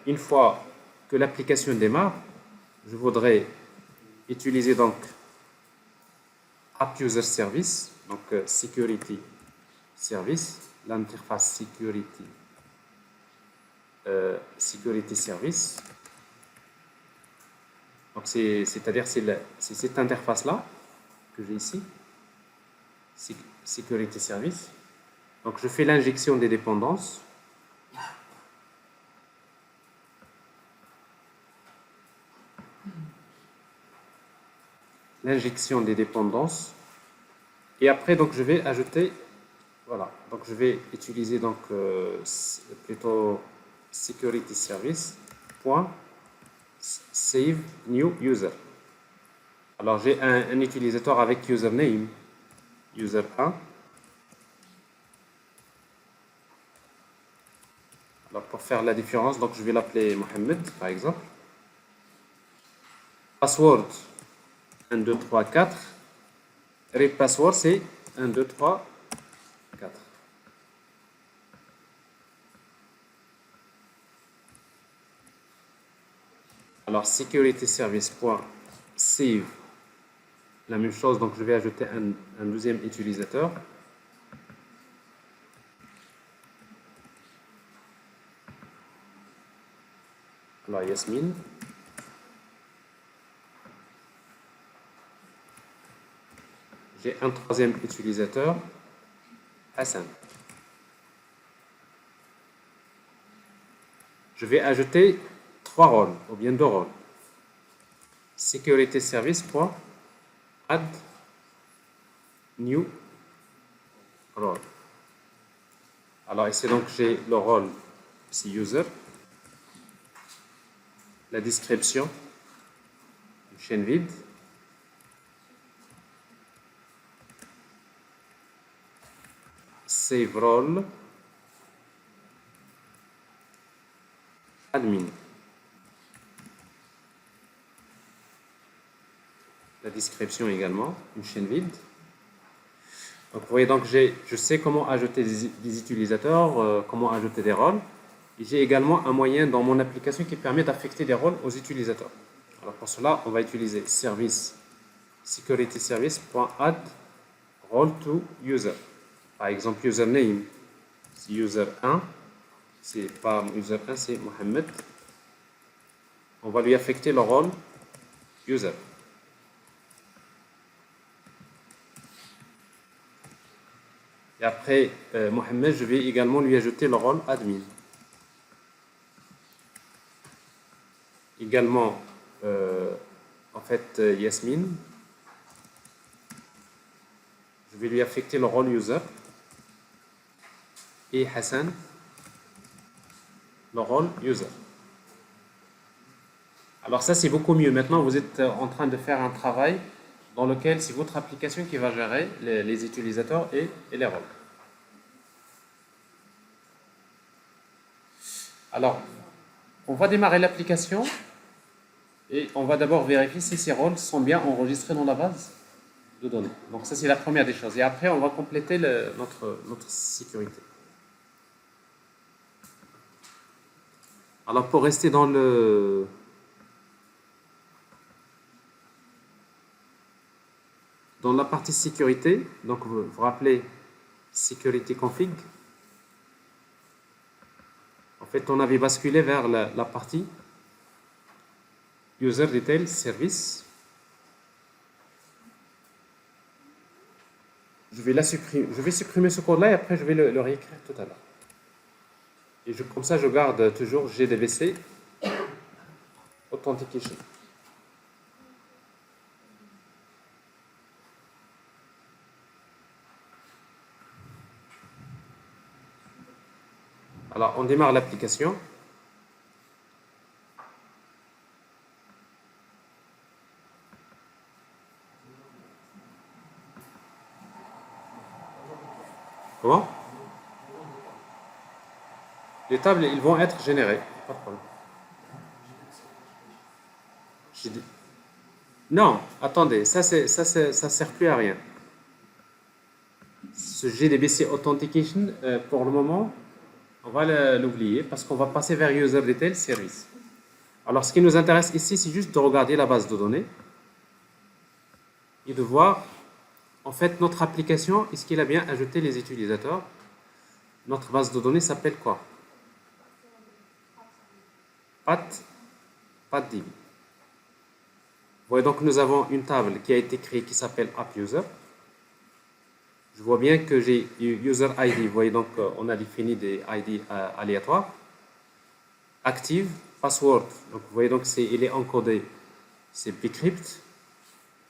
une fois que l'application démarre, je voudrais utiliser donc App User Service, donc Security Service, l'interface Security Service. Donc, c'est-à-dire c'est cette interface-là que j'ai ici. Security Service. Donc, je fais l'injection des dépendances. L'injection des dépendances. Et après, donc, je vais ajouter, voilà. Donc, je vais utiliser donc plutôt Security Service point save new user. Alors, j'ai un utilisateur avec username user 1. Alors, pour faire la différence, donc je vais l'appeler Mohamed, par exemple. Password 1, 2, 3, 4. Read password, c'est 1, 2, 3, 4. Alors, security service.save, la même chose, donc je vais ajouter un deuxième utilisateur. Alors, Yasmine. J'ai un troisième utilisateur, Hassan. Je vais ajouter 3 rôles, ou bien 2 rôles. Security service.add new role. Alors ici, donc, j'ai le rôle, c'est user. La description, une chaîne vide. Save role, admin. La description également, une chaîne vide. Donc vous voyez, donc je sais comment ajouter des utilisateurs, comment ajouter des rôles. Et j'ai également un moyen dans mon application qui permet d'affecter des rôles aux utilisateurs. Alors pour cela, on va utiliser service security service.add role to user. Par exemple, username, c'est user 1. C'est pas user 1, c'est Mohamed. On va lui affecter le rôle user. Et après Mohamed, je vais également lui ajouter le rôle admin. Également, en fait, Yasmine, je vais lui affecter le rôle user. Et Hassan, le rôle user. Alors ça, c'est beaucoup mieux. Maintenant, vous êtes en train de faire un travail dans lequel c'est votre application qui va gérer les utilisateurs et les rôles. Alors, on va démarrer l'application et on va d'abord vérifier si ces rôles sont bien enregistrés dans la base de données. Donc ça, c'est la première des choses. Et après, on va compléter notre sécurité. Alors, pour rester dans la partie sécurité, donc vous vous rappelez sécurité config. En fait, on avait basculé vers la partie user detail service. je vais supprimer ce code-là et après je vais le réécrire tout à l'heure. Et comme ça, je garde toujours GDBC Authentication. Alors, on démarre l'application. Comment? Les tables, ils vont être générées. Pas de problème. Non, attendez, ça sert plus à rien. Ce GDBC Authentication, pour le moment, on va l'oublier parce qu'on va passer vers User Detail Service. Alors, ce qui nous intéresse ici, c'est juste de regarder la base de données et de voir, en fait, notre application, est-ce qu'il a bien ajouté les utilisateurs? Notre base de données s'appelle quoi? PathDB. Vous voyez donc nous avons une table qui a été créée qui s'appelle AppUser. Je vois bien que j'ai User ID. Vous voyez donc on a défini des ID aléatoires. Active, password. Donc vous voyez donc il est encodé, c'est bcrypt.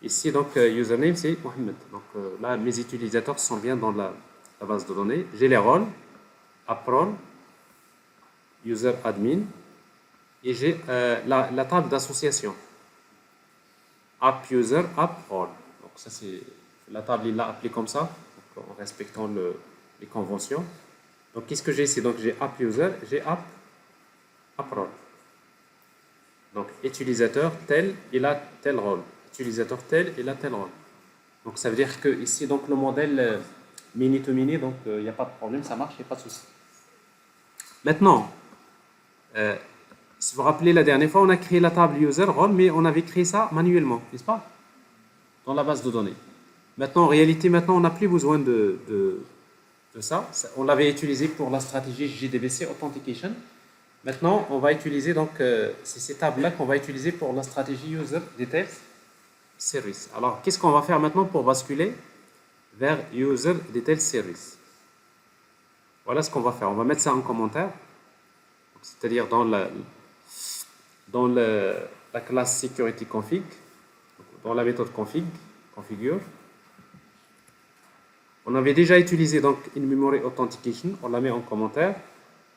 Ici donc username c'est Mohamed. Donc là mes utilisateurs sont bien dans la base de données. J'ai les rôles, approl, user admin et j'ai la table d'association. App user, app role. Donc ça c'est la table, il l'a appelée comme ça, donc, en respectant les conventions. Donc qu'est-ce que j'ai ici? Donc j'ai app user, j'ai app role. Donc utilisateur tel, il a tel rôle. Utilisateur tel, il a tel rôle. Donc ça veut dire que ici donc le modèle mini to mini, donc il n'y a pas de problème, ça marche, il n'y a pas de souci. Maintenant, si vous vous rappelez, la dernière fois, on a créé la table user role, mais on avait créé ça manuellement, n'est-ce pas? Dans la base de données. Maintenant, en réalité, on n'a plus besoin de ça. On l'avait utilisé pour la stratégie JDBC Authentication. Maintenant, on va utiliser donc c'est ces tables-là qu'on va utiliser pour la stratégie User Details Service. Alors, qu'est-ce qu'on va faire maintenant pour basculer vers User Details Service? Voilà ce qu'on va faire. On va mettre ça en commentaire, c'est-à-dire dans la classe Security Config, dans la méthode configure. On avait déjà utilisé donc in-memory authentication, on la met en commentaire.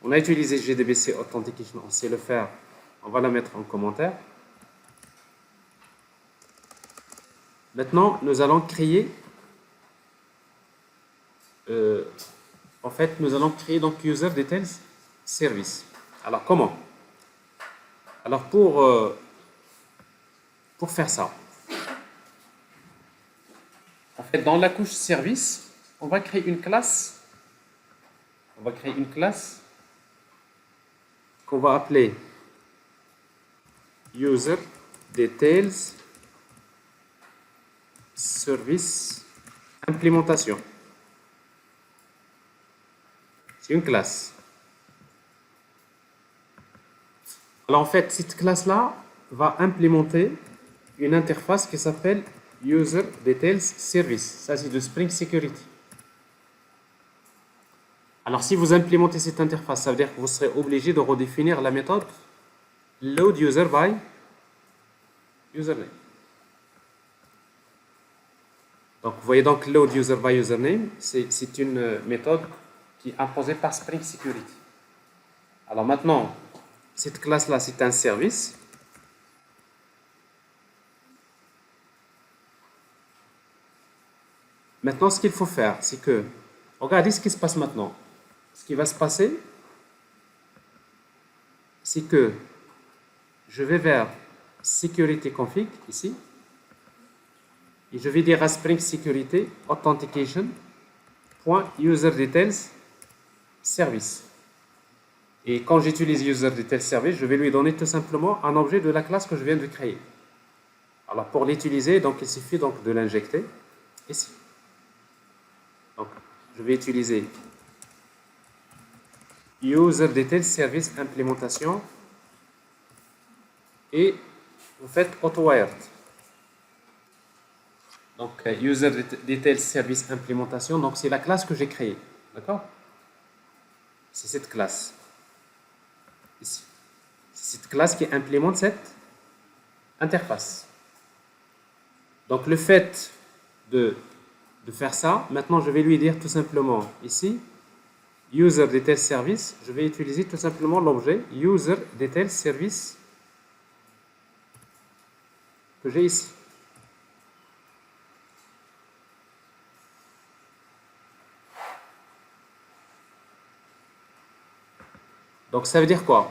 On a utilisé GDBC authentication, on sait le faire, on va la mettre en commentaire. Maintenant, nous allons créer, nous allons créer donc User Details Service. Alors comment? Alors pour faire ça, en fait dans la couche service, on va créer une classe. Qu'on va appeler User Details Service Implémentation. C'est une classe. Alors en fait, cette classe-là va implémenter une interface qui s'appelle User Details Service. Ça, c'est de Spring Security. Alors si vous implémentez cette interface, ça veut dire que vous serez obligé de redéfinir la méthode load user by username. Donc vous voyez donc load user by username, c'est une méthode qui est imposée par Spring Security. Alors maintenant, cette classe-là, c'est un service. Maintenant, ce qu'il faut faire, c'est que, regardez ce qui se passe maintenant. Ce qui va se passer, c'est que je vais vers Security Config, ici, et je vais dire à Spring Security Authentication.UserDetails Service. Et quand j'utilise User Details Service, je vais lui donner tout simplement un objet de la classe que je viens de créer. Alors pour l'utiliser, donc il suffit donc de l'injecter ici. Donc je vais utiliser User Details Service Implémentation et vous faites AutoWired. Donc, user details service implémentation. Donc, c'est la classe que j'ai créée. D'accord? C'est cette classe. Ici. C'est cette classe qui implémente cette interface. Donc, le fait de faire ça, maintenant, je vais lui dire tout simplement ici, user details service, je vais utiliser tout simplement l'objet user details service que j'ai ici. Donc, ça veut dire quoi?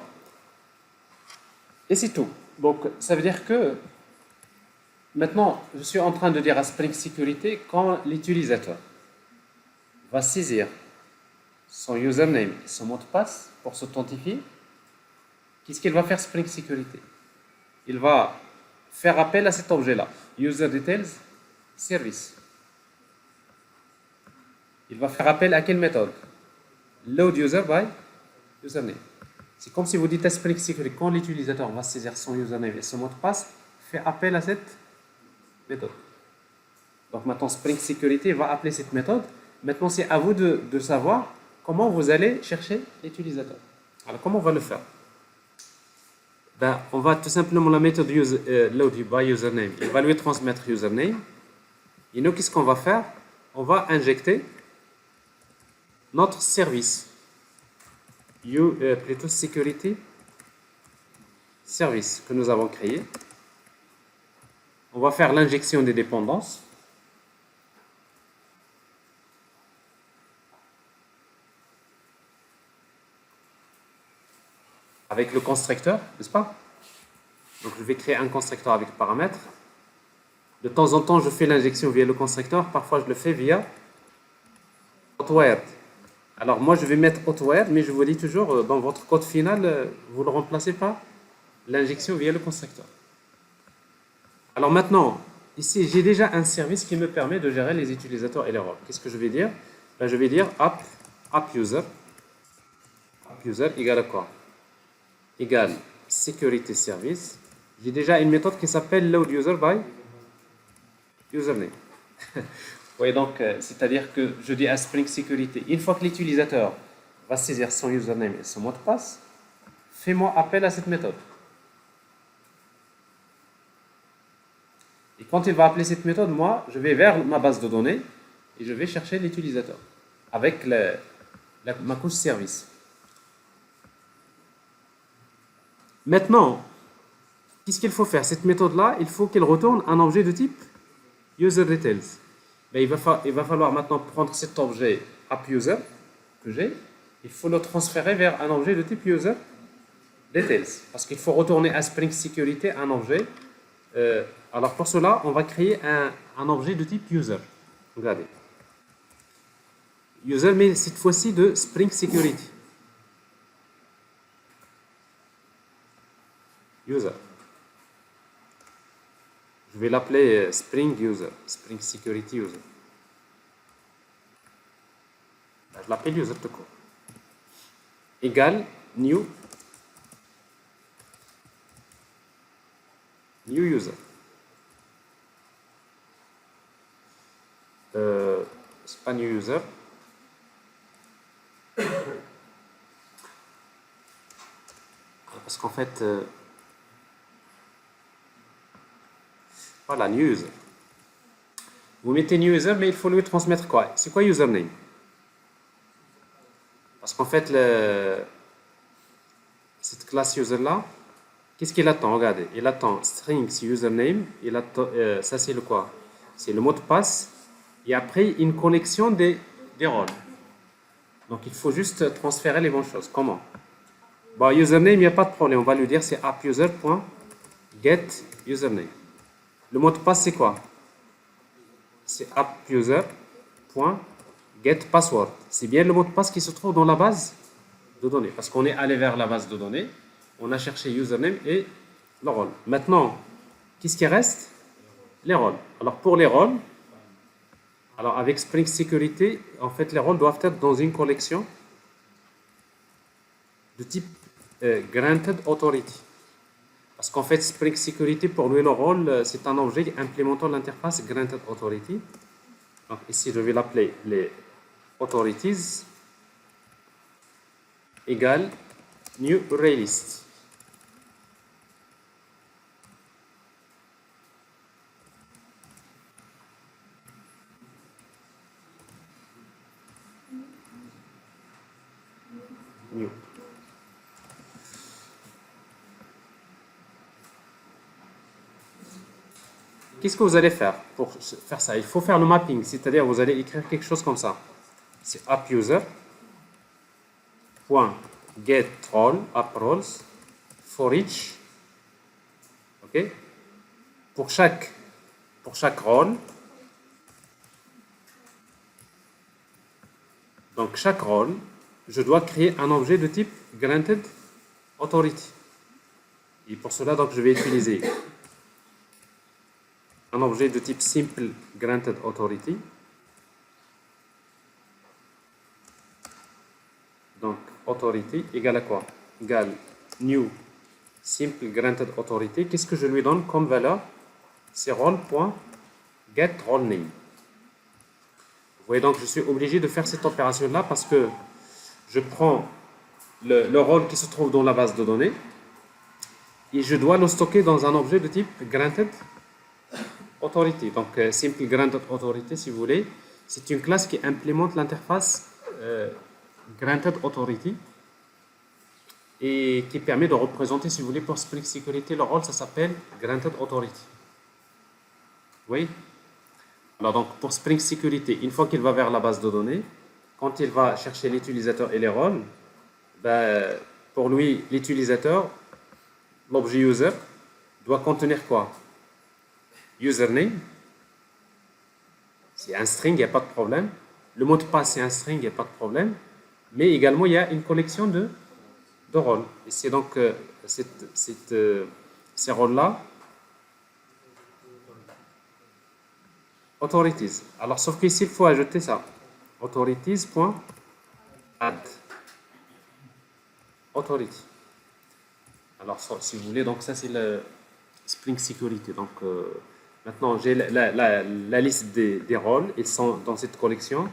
Et c'est tout. Donc, ça veut dire que maintenant, je suis en train de dire à Spring Security quand l'utilisateur va saisir son username et son mot de passe pour s'authentifier, qu'est-ce qu'il va faire Spring Security? Il va faire appel à cet objet-là, User Details Service. Il va faire appel à quelle méthode? Load User by Username. C'est comme si vous dites à Spring Security, quand l'utilisateur va saisir son username et son mot de passe, fait appel à cette méthode. Donc maintenant, Spring Security va appeler cette méthode. Maintenant, c'est à vous de savoir comment vous allez chercher l'utilisateur. Alors, comment on va le faire? Ben, on va tout simplement la méthode load by username. Il va lui transmettre username. Et nous, qu'est-ce qu'on va faire? On va injecter notre service. Plutôt security service que nous avons créé. On va faire l'injection des dépendances. Avec le constructeur, n'est-ce pas? Donc je vais créer un constructeur avec paramètres. De temps en temps, je fais l'injection via le constructeur. Parfois, je le fais via hotwire. Alors moi, je vais mettre hotwire, mais je vous dis toujours, dans votre code final, vous le remplacez par l'injection via le constructeur. Alors maintenant, ici, j'ai déjà un service qui me permet de gérer les utilisateurs et les rôles. Qu'est-ce que je vais dire? Là, je vais dire app user égale à quoi? Égale security service. J'ai déjà une méthode qui s'appelle load user by username. Oui, donc, c'est-à-dire que je dis à Spring Security, une fois que l'utilisateur va saisir son username et son mot de passe, fais-moi appel à cette méthode. Et quand il va appeler cette méthode, moi, je vais vers ma base de données et je vais chercher l'utilisateur avec ma couche service. Maintenant, qu'est-ce qu'il faut faire? Cette méthode-là, il faut qu'elle retourne un objet de type user_details. Mais il va falloir maintenant prendre cet objet app_user que j'ai, il faut le transférer vers un objet de type user_details. Parce qu'il faut retourner à Spring Security un objet. Alors pour cela, on va créer un objet de type user. Regardez. User, mais cette fois-ci de Spring Security. User. Je vais l'appeler Spring User, Spring Security User. Je l'appelle User tout court. Égal New User. C'est pas New User. Parce qu'en fait, voilà, New User. Vous mettez New User, mais il faut lui transmettre quoi? C'est quoi username? Parce qu'en fait, cette classe user-là, qu'est-ce qu'il attend? Regardez, il attend string username, il attend, ça c'est le quoi? C'est le mot de passe, et après une connexion des rôles. Donc il faut juste transférer les bonnes choses. Comment? Bon, username, il n'y a pas de problème, on va lui dire c'est appuser.getUsername. Le mot de passe, c'est quoi? C'est appuser.getPassword. C'est bien le mot de passe qui se trouve dans la base de données. Parce qu'on est allé vers la base de données, on a cherché username et le rôle. Maintenant, qu'est-ce qui reste? Les rôles. Alors pour les rôles, alors avec Spring Security, en fait, les rôles doivent être dans une collection de type Granted Authority. Parce qu'en fait, Spring Security, pour lui, le rôle, c'est un objet implémentant l'interface Granted Authority. Donc ici, je vais l'appeler les authorities égale new ArrayList. New. Qu'est-ce que vous allez faire pour faire ça? Il faut faire le mapping, c'est-à-dire vous allez écrire quelque chose comme ça. C'est AppUser .get role AppRoles for each. Ok? Pour chaque rôle. Donc chaque rôle, je dois créer un objet de type Granted Authority. Et pour cela, donc, je vais utiliser un objet de type Simple Granted Authority. Donc, authority égale à quoi? Égale new Simple Granted Authority. Qu'est-ce que je lui donne comme valeur? C'est role.getRoleName. Vous voyez donc, je suis obligé de faire cette opération-là parce que je prends le rôle qui se trouve dans la base de données et je dois le stocker dans un objet de type Granted Authority. Donc, Simple Granted Authority, si vous voulez, c'est une classe qui implémente l'interface Granted Authority et qui permet de représenter, si vous voulez, pour Spring Security, le rôle, ça s'appelle Granted Authority. Oui. Alors, donc, pour Spring Security, une fois qu'il va vers la base de données, quand il va chercher l'utilisateur et les rôles, ben, pour lui, l'utilisateur, l'objet user, doit contenir quoi? Username, c'est un string, il n'y a pas de problème. Le mot de passe, c'est un string, il n'y a pas de problème. Mais également, il y a une collection de rôles. Et c'est donc ces rôles-là, authorities. Alors, sauf qu'ici, il faut ajouter ça. Authorities.add. Authority. Alors, si vous voulez, donc ça, c'est le Spring Security. Donc, maintenant, j'ai la liste des rôles. Ils sont dans cette collection.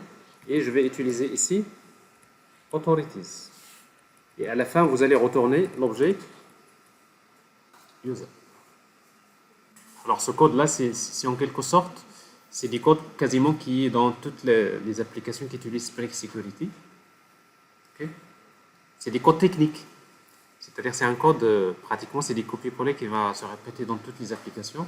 Et je vais utiliser ici authorities. Et à la fin, vous allez retourner l'objet user. Alors, ce code-là, c'est en quelque sorte, c'est des codes quasiment qui est dans toutes les applications qui utilisent Spring Security. Okay? C'est des codes techniques. C'est-à-dire, c'est un code, pratiquement, c'est des copier-coller qui va se répéter dans toutes les applications.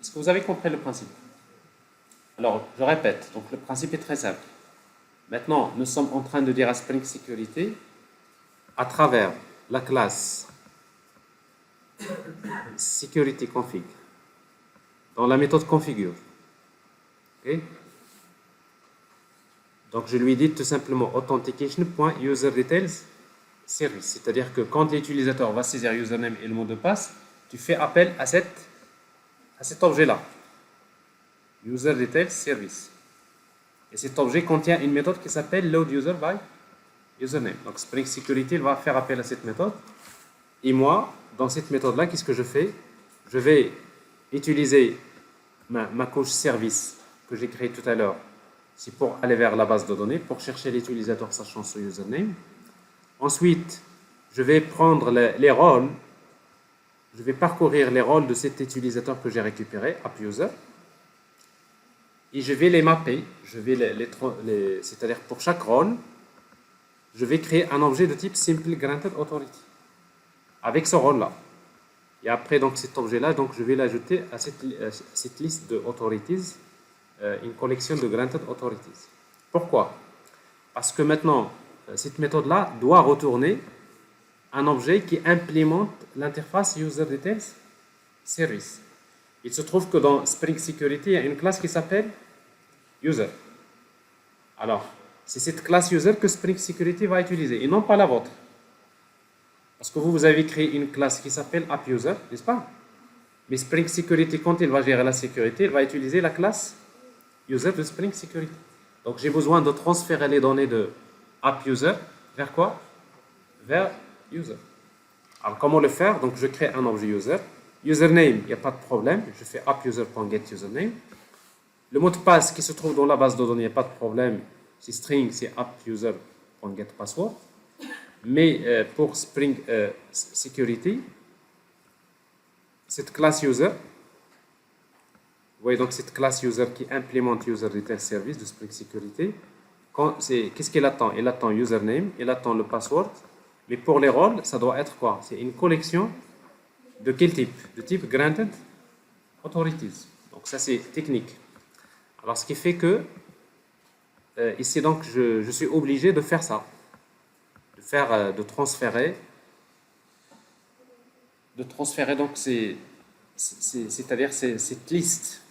Est-ce que vous avez compris le principe? Alors, je répète, donc le principe est très simple. Maintenant, nous sommes en train de dire à Spring Security, à travers la classe Security Config, dans la méthode configure. Okay? Donc, je lui dis tout simplement authentication.userdetails service. C'est-à-dire que quand l'utilisateur va saisir username et le mot de passe, tu fais appel à cet objet-là. UserDetails service. Et cet objet contient une méthode qui s'appelle loadUser_by_username. Donc Spring Security il va faire appel à cette méthode. Et moi, dans cette méthode-là, qu'est-ce que je fais? Je vais utiliser ma couche service que j'ai créée tout à l'heure. C'est pour aller vers la base de données, pour chercher l'utilisateur sachant son username. Ensuite, je vais prendre les rôles. Je vais parcourir les rôles de cet utilisateur que j'ai récupéré, AppUser. Et je vais les mapper. Je vais c'est-à-dire pour chaque rôle, je vais créer un objet de type Simple Granted Authority. Avec ce rôle-là. Et après, donc, cet objet-là, donc, je vais l'ajouter à cette liste de authorities, une collection de Granted Authorities. Pourquoi? Parce que maintenant, cette méthode-là doit retourner un objet qui implémente l'interface UserDetails Service. Il se trouve que dans Spring Security, il y a une classe qui s'appelle User. Alors, c'est cette classe User que Spring Security va utiliser, et non pas la vôtre. Parce que vous avez créé une classe qui s'appelle AppUser, n'est-ce pas? Mais Spring Security, quand il va gérer la sécurité, il va utiliser la classe User de Spring Security. Donc j'ai besoin de transférer les données de app user vers quoi? Vers user. Alors comment le faire? Donc je crée un objet user. Username, il n'y a pas de problème. Je fais AppUser.getUsername. Le mot de passe qui se trouve dans la base de données, il n'y a pas de problème. C'est string, c'est AppUser.getPassword. Mais pour Spring Security, cette classe user, vous voyez donc cette classe user qui implémente user detail service de Spring Security, qu'est-ce qu'elle attend? Elle attend username, elle attend le password, mais pour les rôles, ça doit être quoi? C'est une collection de quel type? De type granted authorities. Donc ça c'est technique. Alors ce qui fait que ici donc je suis obligé de faire ça, de transférer donc c'est-à-dire cette liste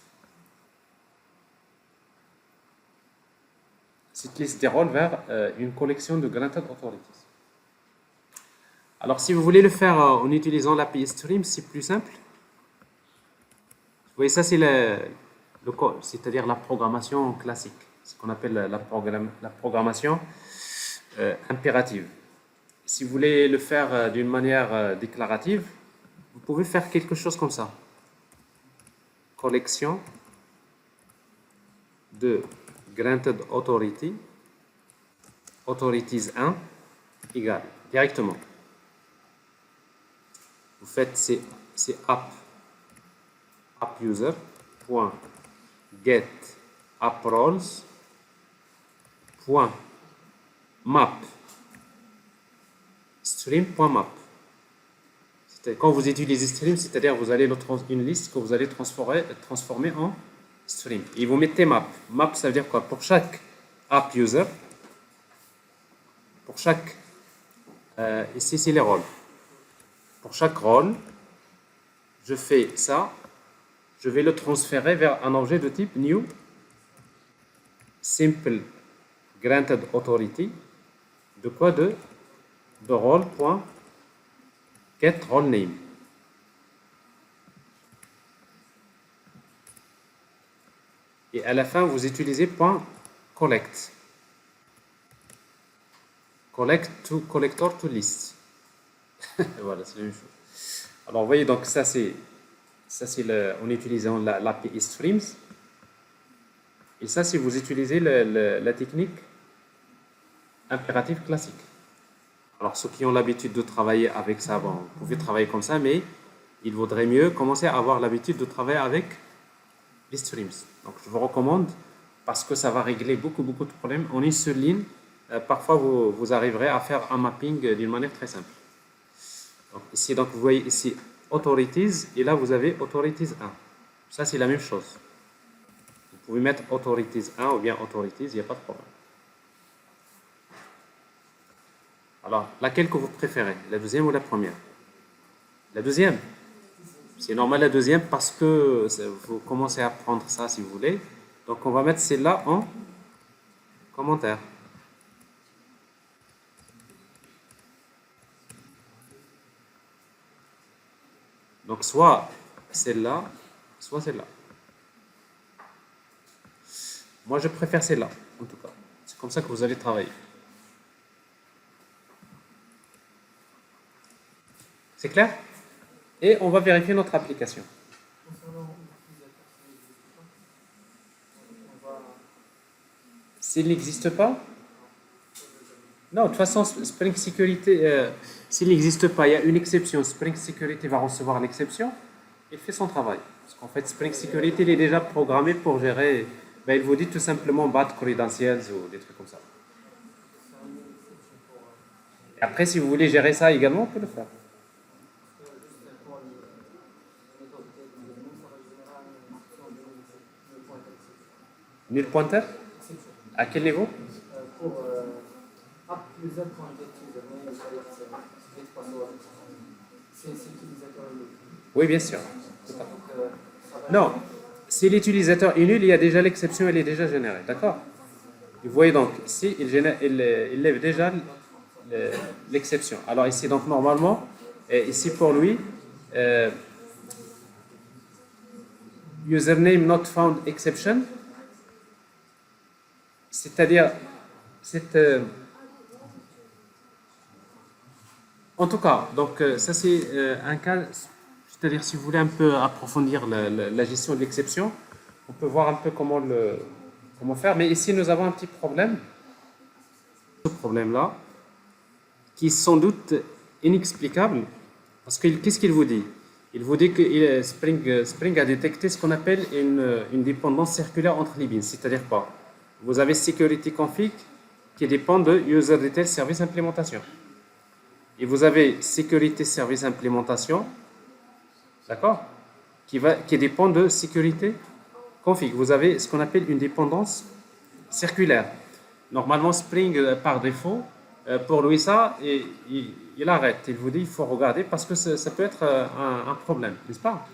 des rôles vers une collection de granted authorities. Alors si vous voulez le faire en utilisant l'API Stream, c'est plus simple. Vous voyez, ça c'est c'est-à-dire la programmation classique, ce qu'on appelle la programmation impérative. Si vous voulez le faire d'une manière déclarative, vous pouvez faire quelque chose comme ça. Collection de granted authorities 1 égale directement. Vous faites c'est AppUser.get AppRoles.map stream.map. Quand vous utilisez stream, c'est-à-dire vous allez une liste que vous allez transformer en stream. Et vous mettez map. Map, ça veut dire quoi? Pour chaque app user, pour chaque ici c'est les rôles. Pour chaque rôle, je fais ça, je vais le transférer vers un objet de type new simple granted authority de quoi? De role.get role name. Et à la fin, vous utilisez .collect. Collector to list. Voilà, c'est la même chose. Alors, vous voyez, donc ça c'est en utilisant l'API Streams. Et ça, si vous utilisez la technique impérative classique. Alors, ceux qui ont l'habitude de travailler avec ça, bon, vous pouvez travailler comme ça, mais il vaudrait mieux commencer à avoir l'habitude de travailler avec les streams. Donc, je vous recommande, parce que ça va régler beaucoup de problèmes. En une seule ligne, parfois, vous arriverez à faire un mapping d'une manière très simple. Donc, ici, donc, vous voyez ici authorities, et là, vous avez authorities 1. Ça, c'est la même chose. Vous pouvez mettre authorities 1 ou bien authorities, il n'y a pas de problème. Alors, laquelle que vous préférez? La deuxième ou la première? La deuxième. C'est normal la deuxième parce que vous commencez à apprendre ça si vous voulez. Donc, on va mettre celle-là en commentaire. Donc, soit celle-là, soit celle-là. Moi, je préfère celle-là, en tout cas. C'est comme ça que vous allez travailler. C'est clair? Et on va vérifier notre application. S'il n'existe pas? Non, de toute façon, Spring Security, s'il n'existe pas, il y a une exception. Spring Security va recevoir l'exception. Il fait son travail. Parce qu'en fait, Spring Security, il est déjà programmé pour gérer. Ben, il vous dit tout simplement bad credentials ou des trucs comme ça. Et après, si vous voulez gérer ça également, on peut le faire. Nul pointer? À quel niveau? Pour AppUser.getUsername, c'est l'utilisateur unique. Oui, bien sûr. Non, si l'utilisateur est nul, il y a déjà l'exception, elle est déjà générée. D'accord? Vous voyez donc, ici, il lève déjà l'exception. Alors ici, donc normalement, ici pour lui, username not found exception, C'est-à-dire, c'est, en tout cas, donc ça c'est un cas, c'est-à-dire si vous voulez un peu approfondir la gestion de l'exception, on peut voir un peu comment faire. Mais ici nous avons un petit problème, ce problème-là, qui est sans doute inexplicable, parce que qu'est-ce qu'il vous dit? Il vous dit que Spring a détecté ce qu'on appelle une dépendance circulaire entre les bins, c'est-à-dire quoi? Vous avez security config qui dépend de user detail service implémentation. Et vous avez sécurité service implémentation, d'accord, qui dépend de sécurité config. Vous avez ce qu'on appelle une dépendance circulaire. Normalement, Spring, par défaut, pour lui, ça, il arrête. Il vous dit il faut regarder parce que ça peut être un problème, n'est-ce pas?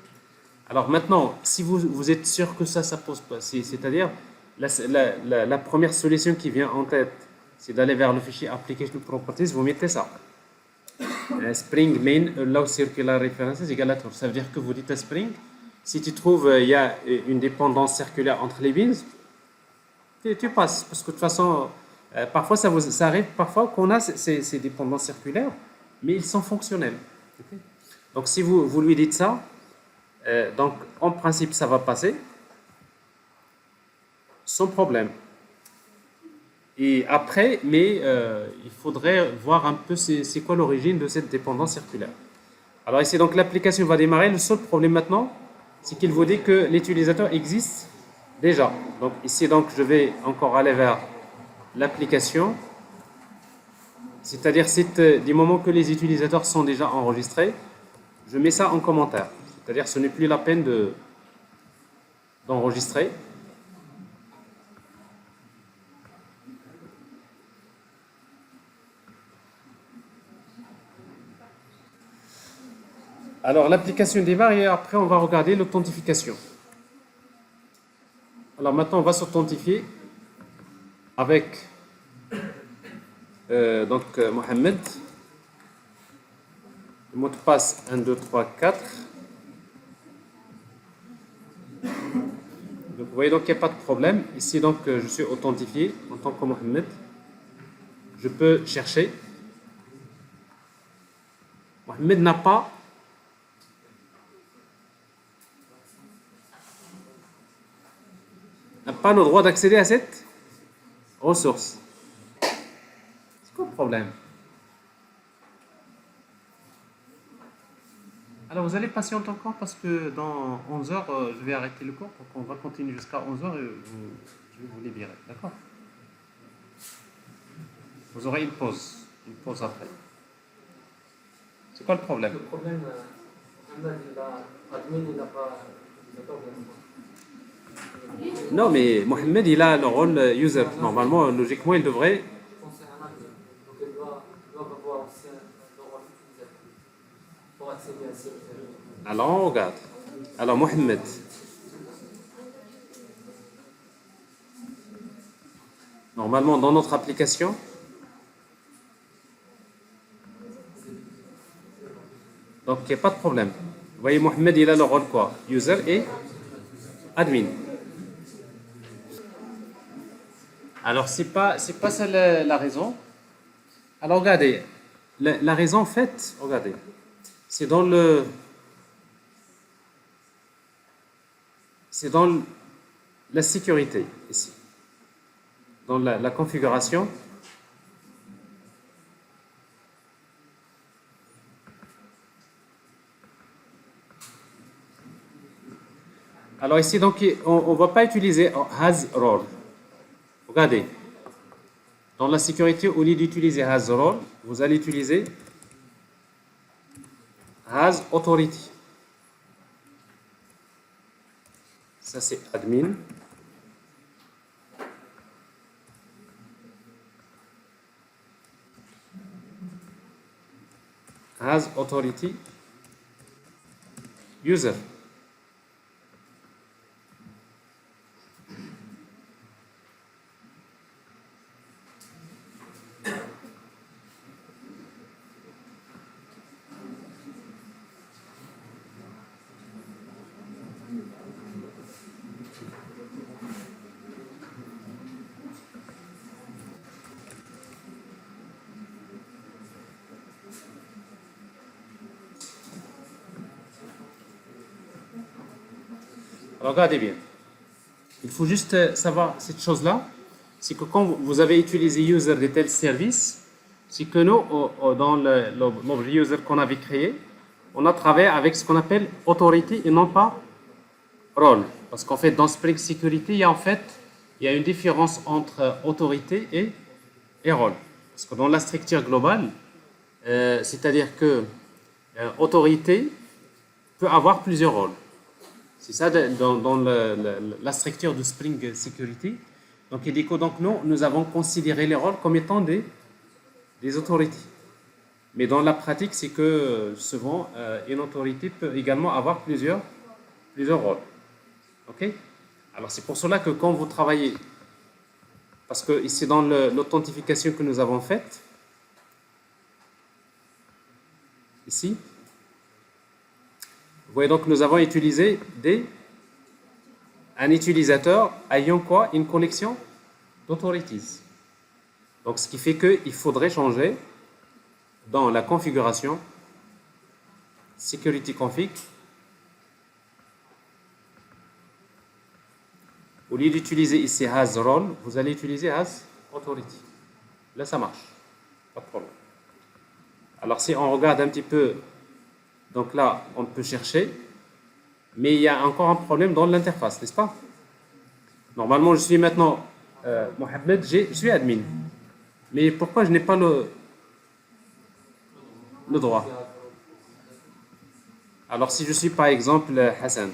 Alors maintenant, si vous êtes sûr que ça pose pas, c'est-à-dire la première solution qui vient en tête, c'est d'aller vers le fichier application properties, vous mettez ça. Spring main allow circular references égale à true. Ça veut dire que vous dites à Spring, si tu trouves il y a une dépendance circulaire entre les bins, tu passes. Parce que de toute façon, parfois ça arrive parfois qu'on a ces dépendances circulaires, mais ils sont fonctionnels. Okay. Donc si vous lui dites ça, donc en principe ça va passer sans problème. Et après, mais il faudrait voir un peu c'est quoi l'origine de cette dépendance circulaire. Alors ici, donc l'application va démarrer. Le seul problème maintenant, c'est qu'il vous dit que l'utilisateur existe déjà. Donc ici, donc, je vais encore aller vers l'application. C'est-à-dire, du moment que les utilisateurs sont déjà enregistrés, je mets ça en commentaire. C'est-à-dire, ce n'est plus la peine d'enregistrer. Alors, l'application démarre et après, on va regarder l'authentification. Alors, maintenant, on va s'authentifier avec Mohamed. Le mot de passe 1, 2, 3, 4. Donc, vous voyez, donc, il n'y a pas de problème. Ici, donc, je suis authentifié en tant que Mohamed. Je peux chercher. Mohamed n'a pas le droit d'accéder à cette ressource. C'est quoi le problème? Alors, vous allez patienter encore parce que dans 11 heures, je vais arrêter le cours. Donc, on va continuer jusqu'à 11 heures et je vais vous libérer. D'accord? Vous aurez une pause après. C'est quoi le problème? Le problème, admin, il n'a pas d'utilisateur, Non, mais Mohamed, il a le rôle user. Normalement, logiquement, il devrait. c'est un admin. Donc il doit avoir aussi le rôle d'utilisateur pour accéder à ces Alors, on regarde. Alors, Mohamed. Normalement, dans notre application, donc il n'y a pas de problème. Vous voyez, Mohamed, il a le rôle quoi? User et admin. Alors, c'est pas ça la raison. Alors, regardez. La raison, en fait, regardez. C'est dans la sécurité, ici. Dans la configuration. Alors ici, donc, on ne va pas utiliser has role. Regardez. Dans la sécurité, au lieu d'utiliser has role, vous allez utiliser has authority. Ça, c'est admin. Has authority user. Alors, regardez bien. Il faut juste savoir cette chose-là. C'est que quand vous avez utilisé user de tel service, c'est que nous, dans l'objet user qu'on avait créé, on a travaillé avec ce qu'on appelle autorité et non pas rôle. Parce qu'en fait, dans Spring Security, il y a une différence entre autorité et rôle. Parce que dans la structure globale, c'est-à-dire que autorité peut avoir plusieurs rôles. C'est ça dans la structure de Spring Security. Donc, il dit que donc, nous avons considéré les rôles comme étant des autorités. Mais dans la pratique, c'est que souvent, une autorité peut également avoir plusieurs rôles. OK? Alors, c'est pour cela que quand vous travaillez, parce que ici, dans l'authentification que nous avons faite, ici, vous voyez donc, nous avons utilisé un utilisateur ayant quoi? Une collection d'autorities. Donc, ce qui fait qu'il faudrait changer dans la configuration security config. Au lieu d'utiliser ici has role, vous allez utiliser has authority. Là, ça marche. Pas de problème. Alors, si on regarde un petit peu, donc là, on peut chercher, mais il y a encore un problème dans l'interface, n'est-ce pas? Normalement, je suis maintenant Mohamed, je suis admin. Mais pourquoi je n'ai pas le droit? Alors, si je suis par exemple Hassan.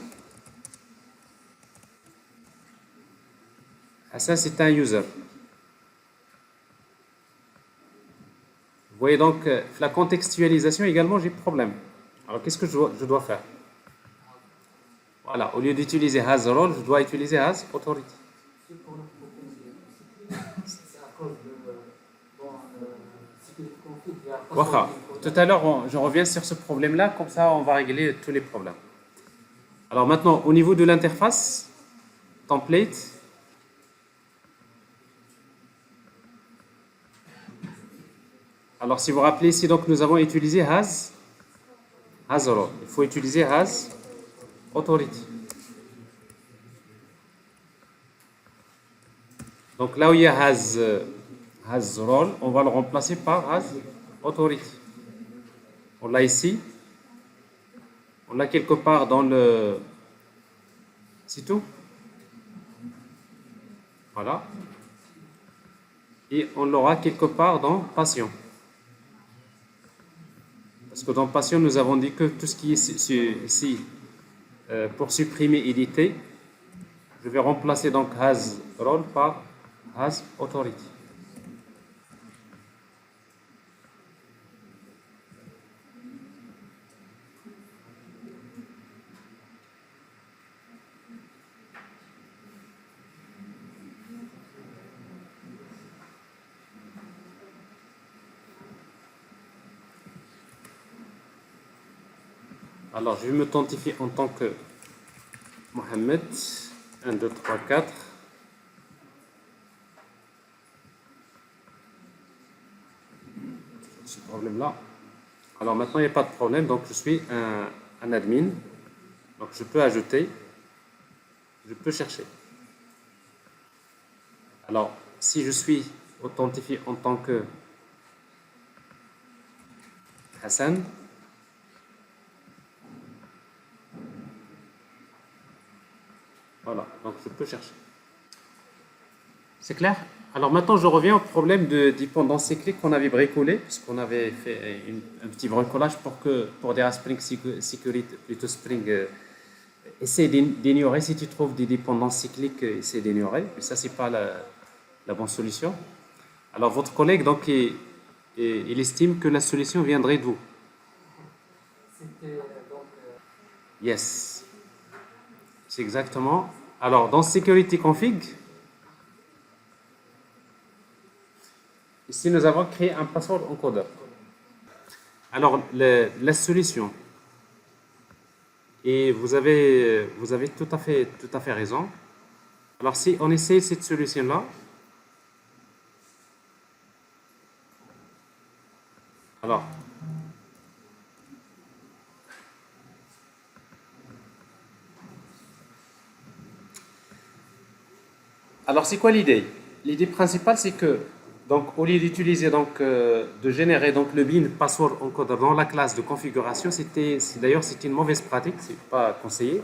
Hassan, c'est un user. Vous voyez donc, la contextualisation également, j'ai problème. Alors, qu'est-ce que je dois faire? Voilà, au lieu d'utiliser has role, je dois utiliser has authority. Voilà. Tout à l'heure, je reviens sur ce problème-là, comme ça on va régler tous les problèmes. Alors maintenant, au niveau de l'interface, template, alors si vous vous rappelez ici, donc nous avons utilisé has role. Il faut utiliser has authority. Donc là où il y a has role, on va le remplacer par has authority. On l'a ici. On l'a quelque part dans le... C'est tout. Voilà. Et on l'aura quelque part dans Passion. Parce que dans Passion, nous avons dit que tout ce qui est ici, pour supprimer éditer, je vais remplacer donc has role par has authority. Alors, je vais m'authentifier en tant que Mohamed. 1, 2, 3, 4. Ce problème-là. Alors, maintenant, il n'y a pas de problème. Donc, je suis un admin. Donc, je peux ajouter. Je peux chercher. Alors, si je suis authentifié en tant que Hassan, voilà, donc je peux chercher. C'est clair? Alors maintenant, je reviens au problème de dépendance cyclique qu'on avait bricolé, puisqu'on avait fait un petit bricolage pour dire à Spring Security, plutôt Spring, essaie d'ignorer, si tu trouves des dépendances cycliques, essaie d'ignorer, mais ça, c'est pas la bonne solution. Alors votre collègue, donc, il estime que la solution viendrait d'où? Yes. C'est exactement. Alors, dans Security Config, ici, nous avons créé un password encoder. Alors, la solution, et vous avez tout à fait raison. Alors, si on essaie cette solution-là, alors, Alors, c'est quoi l'idée? L'idée principale, c'est que, donc, au lieu d'utiliser, donc, de générer donc, le bin password encoder dans la classe de configuration, d'ailleurs, c'était une mauvaise pratique, c'est pas conseillé.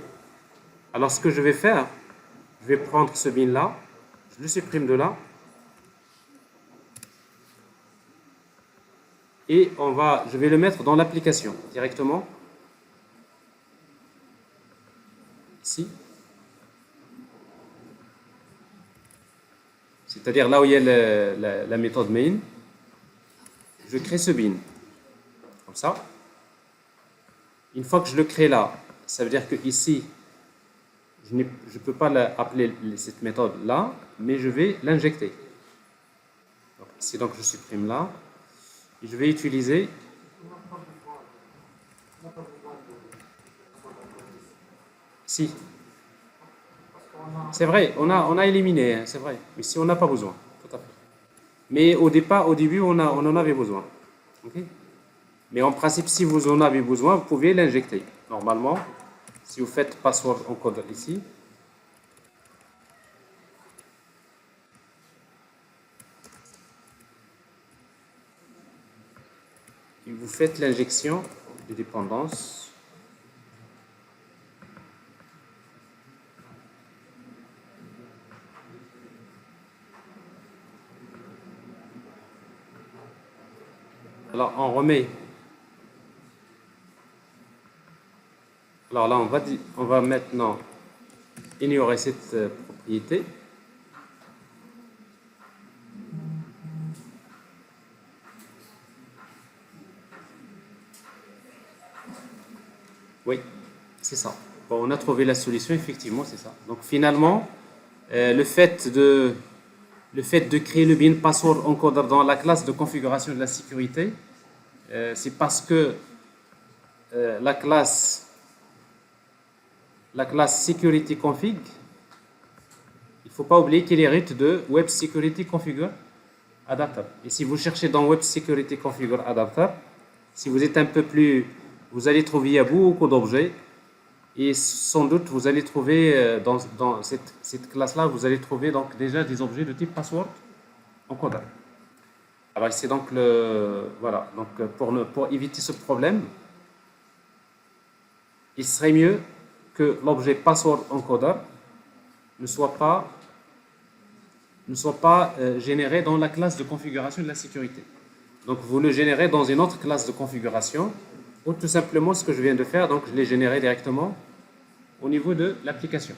Alors, ce que je vais faire, je vais prendre ce bin là, je le supprime de là, et je vais le mettre dans l'application directement, ici. C'est-à-dire là où il y a la méthode main, je crée ce bin, comme ça. Une fois que je le crée là, ça veut dire que ici, je ne peux pas appeler cette méthode là, mais je vais l'injecter. Ici, donc, je supprime là, et je vais utiliser. Si. C'est vrai, on a éliminé, hein, c'est vrai. Ici, on n'a pas besoin, tout à fait. Mais au début, on en avait besoin. Okay. Mais en principe, si vous en avez besoin, vous pouvez l'injecter. Normalement, si vous faites password encoder ici, et vous faites l'injection de dépendance. Alors, on remet. Alors là, on va maintenant ignorer cette propriété. Oui, c'est ça. Bon, on a trouvé la solution, effectivement, c'est ça. Donc finalement, le fait de créer le bin password encoder dans la classe de configuration de la sécurité, c'est parce que la classe security config, il ne faut pas oublier qu'elle hérite de web security configure adapter. Et si vous cherchez dans web security configure adapter, si vous êtes un peu plus, vous allez trouver, il y a beaucoup d'objets, et sans doute vous allez trouver dans cette classe-là, vous allez trouver donc déjà des objets de type password encoder. Alors c'est donc voilà, donc pour éviter ce problème, il serait mieux que l'objet password encoder ne soit pas généré dans la classe de configuration de la sécurité. Donc vous le générez dans une autre classe de configuration, ou tout simplement ce que je viens de faire, donc je l'ai généré directement au niveau de l'application.